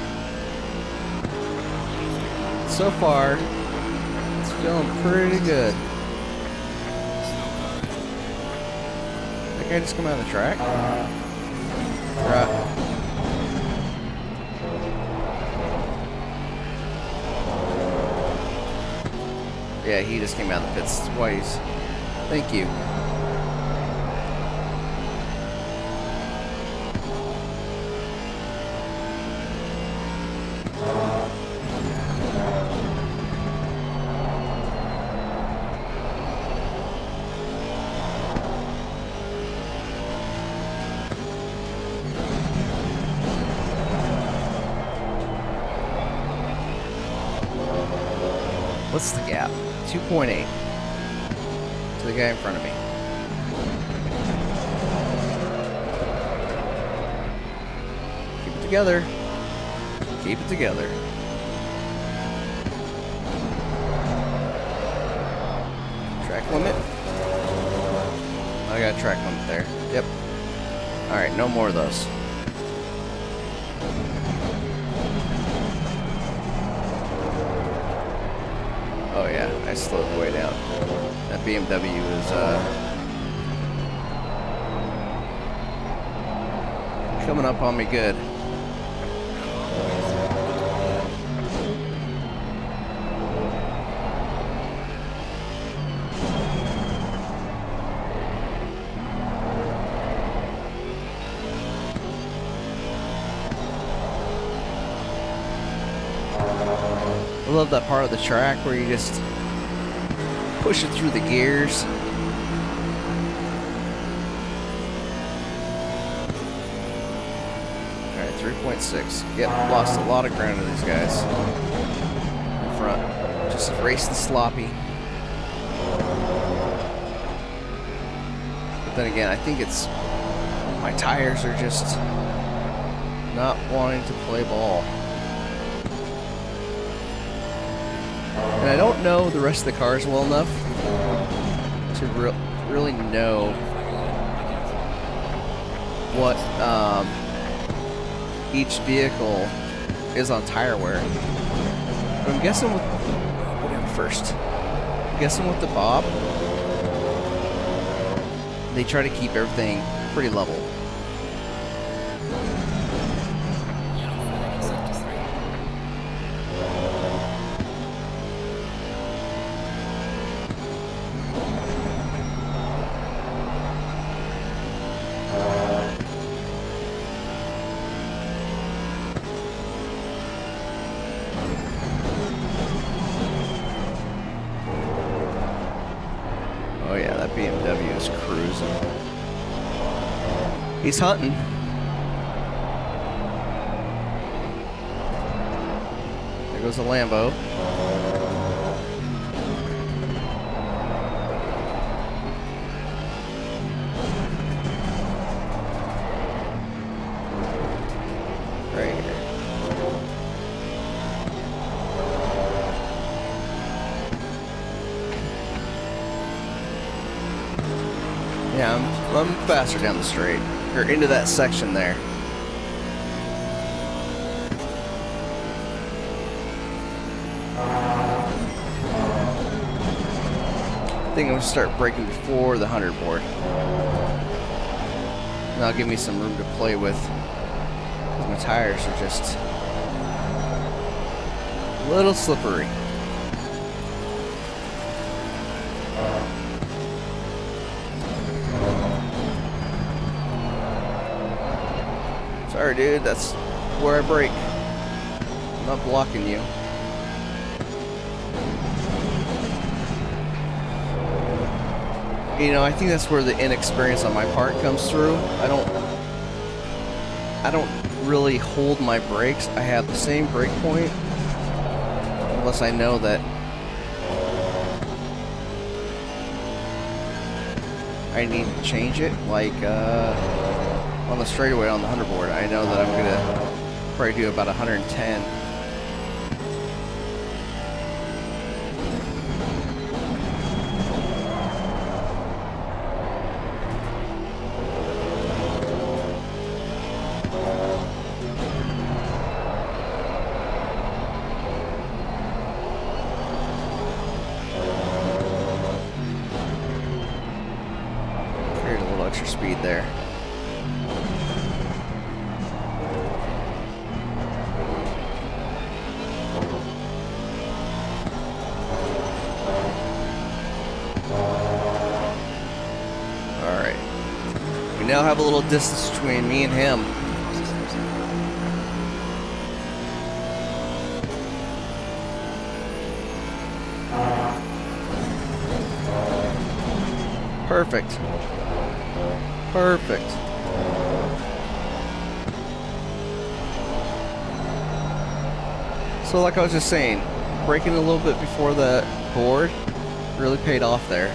So far, it's feeling pretty good. That guy just come out of the track? Right. Yeah, he just came out of the pits twice. Thank you. What's the gap? 2.8 to the guy in front of me. Keep it together. Keep it together. Track limit. I got a track limit there. Yep. Alright, no more of those. Oh yeah, I slowed way down. That BMW is coming up on me good. I love that part of the track where you just push it through the gears. Alright, 3.6. Yep, lost a lot of ground to these guys in front. Just racing sloppy. But then again, I think it's my tires are just not wanting to play ball. And I don't know the rest of the cars well enough to really know what each vehicle is on tire wear. But I'm guessing with first. I'm guessing with the Bob, they try to keep everything pretty level. Oh yeah, that BMW is cruising. He's hunting. There goes the Lambo. Right here. Yeah, I'm faster down the straight, or into that section there. I think I'm gonna start braking before the 100 board. And that'll give me some room to play with, because my tires are just a little slippery. Sorry, dude, that's where I brake. I'm not blocking you. You know, I think that's where the inexperience on my part comes through. I don't really hold my brakes. I have the same brake point, unless I know that I need to change it, like on the straightaway on the 100 board. I know that I'm gonna probably do about 110. speed there. Alright. We now have a little distance between me and him. Perfect. Perfect. So like I was just saying, braking a little bit before the board really paid off there.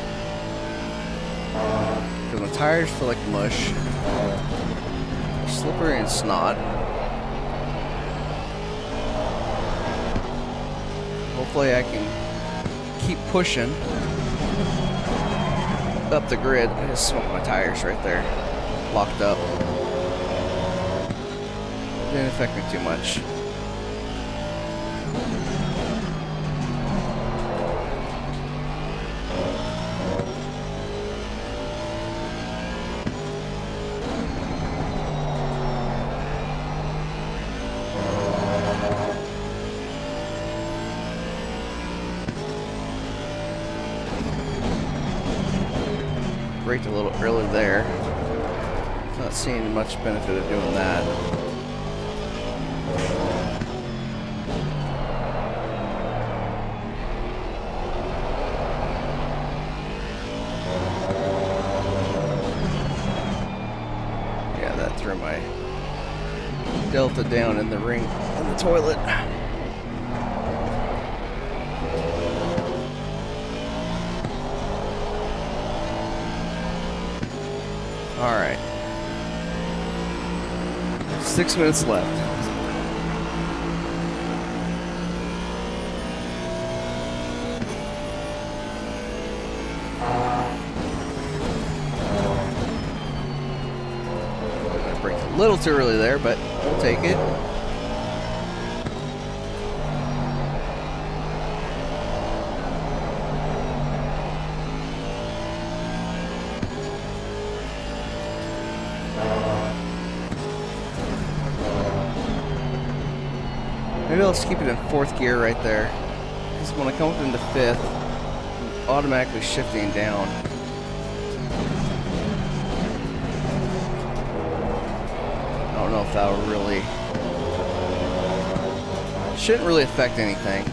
Because my tires feel like mush. They're slippery and snot. Hopefully I can keep pushing up the grid. I just smoked my tires right there. Locked up. Didn't affect me too much. Braked a little early there. Not seeing much benefit of doing that. Yeah, that threw my delta down in the ring in the toilet. All right. 6 minutes left. I braked a little too early there, but we'll take it. Maybe I'll just keep it in 4th gear right there. Because when I come up into 5th, I'm automatically shifting down. I don't know if that'll really... Shouldn't really affect anything.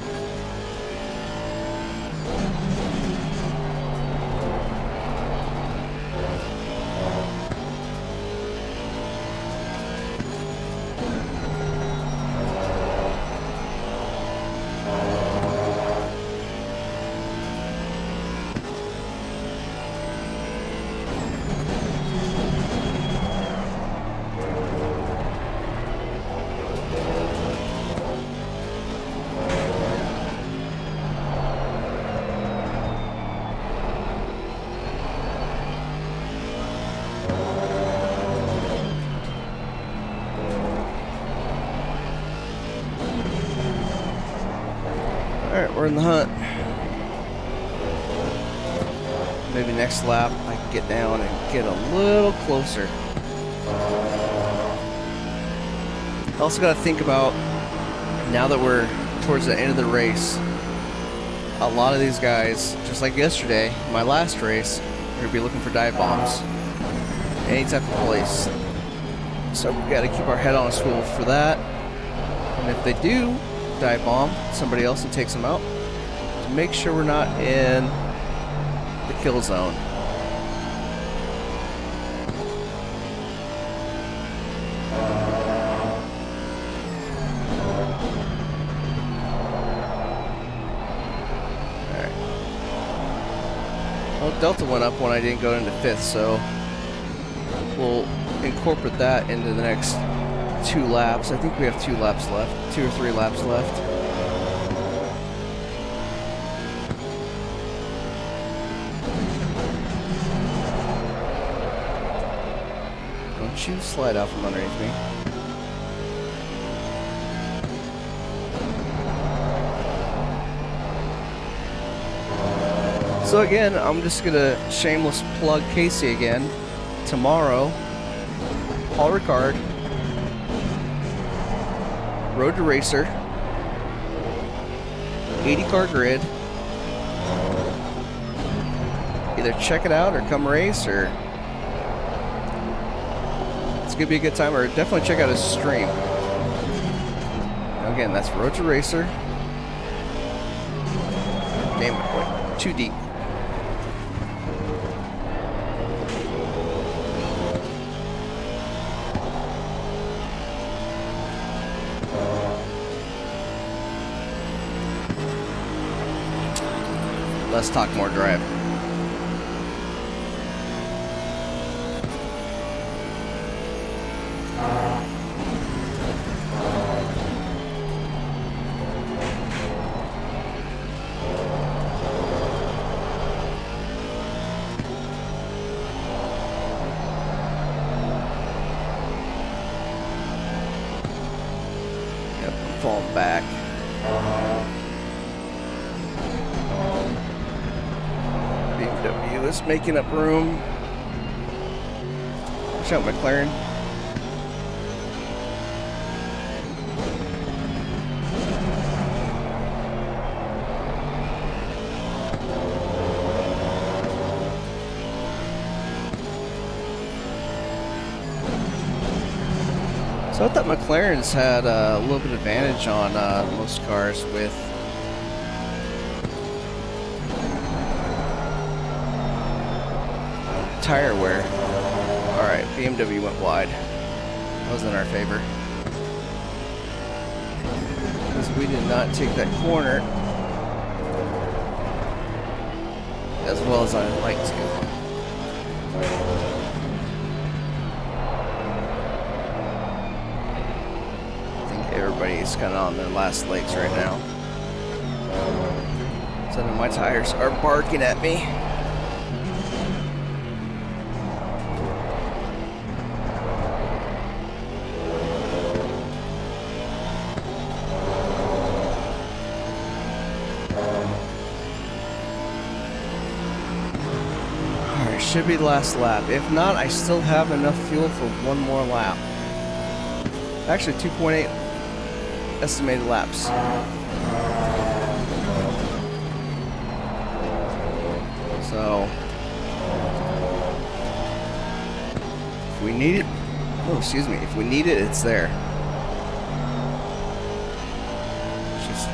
Alright, we're in the hunt. Maybe next lap I can get down and get a little closer. I also got to think about, now that we're towards the end of the race, a lot of these guys, just like yesterday, my last race, are going to be looking for dive bombs. Any type of place. So we've got to keep our head on a swivel for that. And if they do dive bomb somebody else and takes them out, to make sure we're not in the kill zone. Alright. Well, Delta went up when I didn't go into 5th, so we'll incorporate that into the next 2 laps. I think we have 2 laps left, 2 or 3 laps left. Don't you slide out from underneath me. So again, I'm just gonna shameless plug Casey again. tomorrow, Paul Ricard, Road to Racer, 80 car grid. Either check it out or come race, or it's gonna be a good time, or definitely check out his stream. Again, that's Road to Racer. Game went too deep. Let's talk more drive. Yep, I'm falling back. BMW is making up room. Watch out, McLaren. So I thought McLaren's had a little bit of advantage on most cars with tire wear. Alright, BMW went wide. That was in our favor. Because we did not take that corner as well as I'd like to. I think everybody's kind of on their last legs right now. So my tires are barking at me. Should be the last lap. If not, I still have enough fuel for one more lap. Actually, 2.8 estimated laps. So, if we need it, oh, excuse me, if we need it, it's there. Just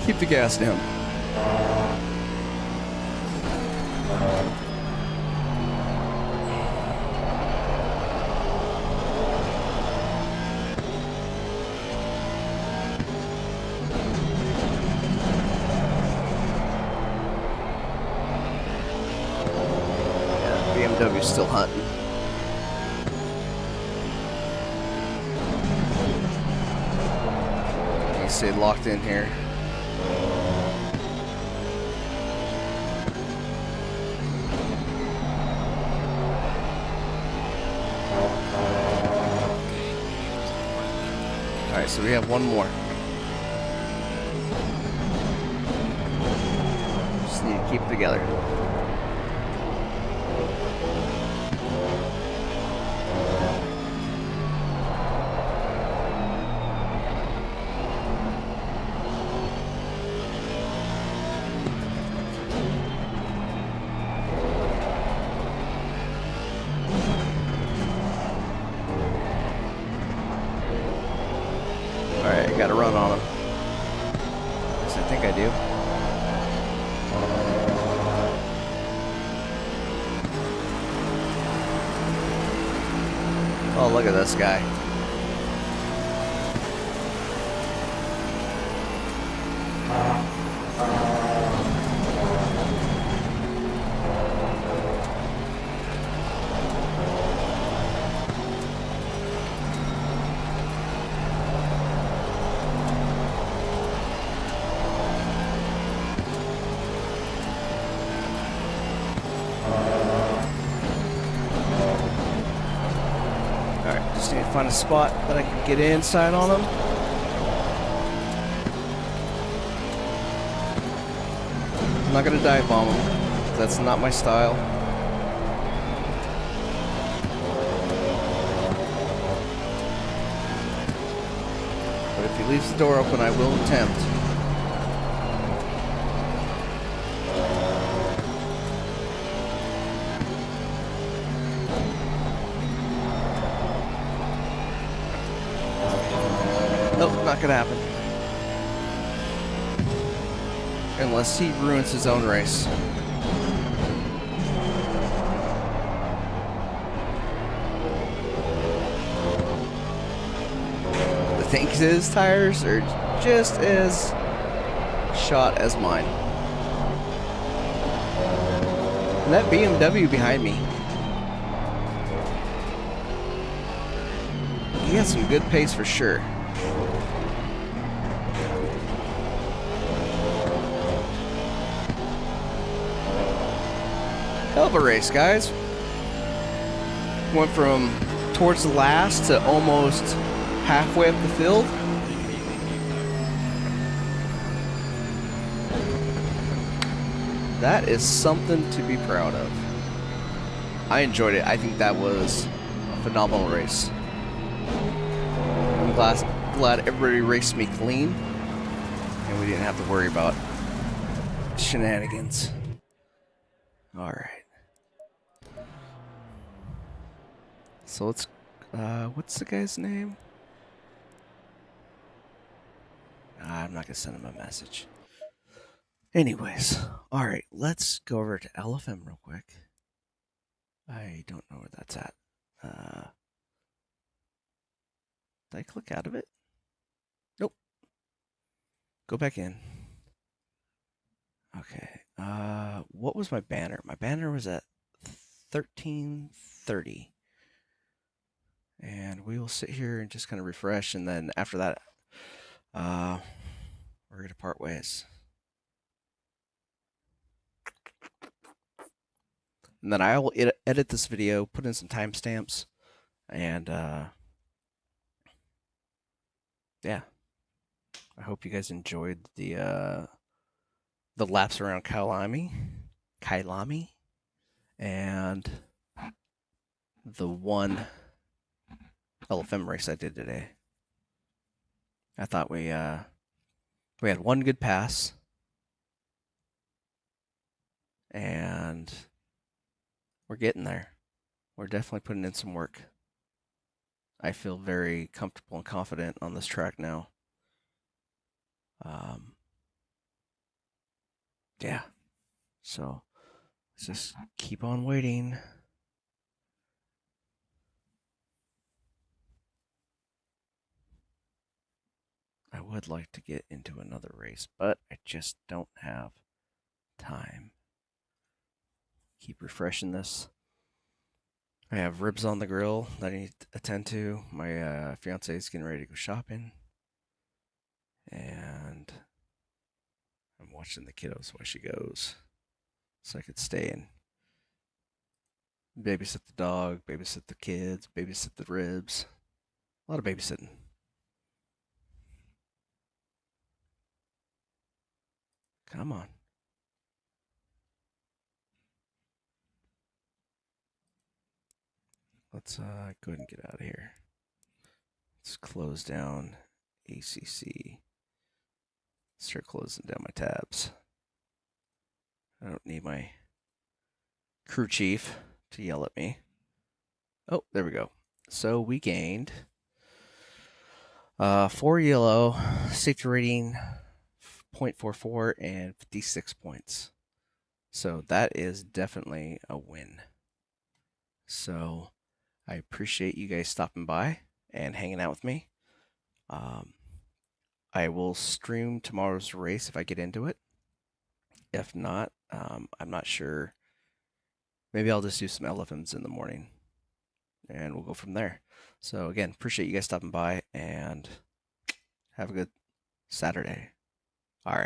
keep the gas down. BMW's still hunting. You stay locked in here. Alright, so we have one more. Just need to keep it together. Alright, I gotta run on him. Yes, I think I do. Oh, look at this guy. Just need to find a spot that I can get inside on them. I'm not going to dive bomb them. That's not my style. But if he leaves the door open, I will attempt. Nope, not gonna happen. Unless he ruins his own race. The thing is, his tires are just as shot as mine. And that BMW behind me, he has some good pace for sure. Hell of a race, guys. Went from towards the last to almost halfway up the field. That is something to be proud of. I enjoyed it. I think that was a phenomenal race. I'm glad everybody raced me clean and we didn't have to worry about shenanigans. All right. So let's, what's the guy's name? I'm not going to send him a message. Anyways, all right, let's go over to LFM real quick. I don't know where that's at. Did I click out of it? Nope. Go back in. Okay. What was my banner? My banner was at 13:30. And we will sit here and just kind of refresh, and then after that, we're going to part ways. And then I will edit this video, put in some timestamps, and yeah. I hope you guys enjoyed the laps around Kyalami, and the one LFM race I did today. I thought we had one good pass, and we're getting there. We're definitely putting in some work. I feel very comfortable and confident on this track now. Yeah. So let's just keep on waiting. I would like to get into another race, but I just don't have time. Keep refreshing this. I have ribs on the grill that I need to attend to. My fiance is getting ready to go shopping. And I'm watching the kiddos while she goes. So I could stay and babysit the dog, babysit the kids, babysit the ribs. A lot of babysitting. Come on. Let's go ahead and get out of here. Let's close down ACC. Start closing down my tabs. I don't need my crew chief to yell at me. Oh, there we go. So we gained 4 yellow, safety rating 0.44, and 56 points. So that is definitely a win. So I appreciate you guys stopping by and hanging out with me. I will stream tomorrow's race if I get into it. If not, I'm not sure. Maybe I'll just do some LFMs in the morning and we'll go from there. So again, appreciate you guys stopping by and have a good Saturday. All right.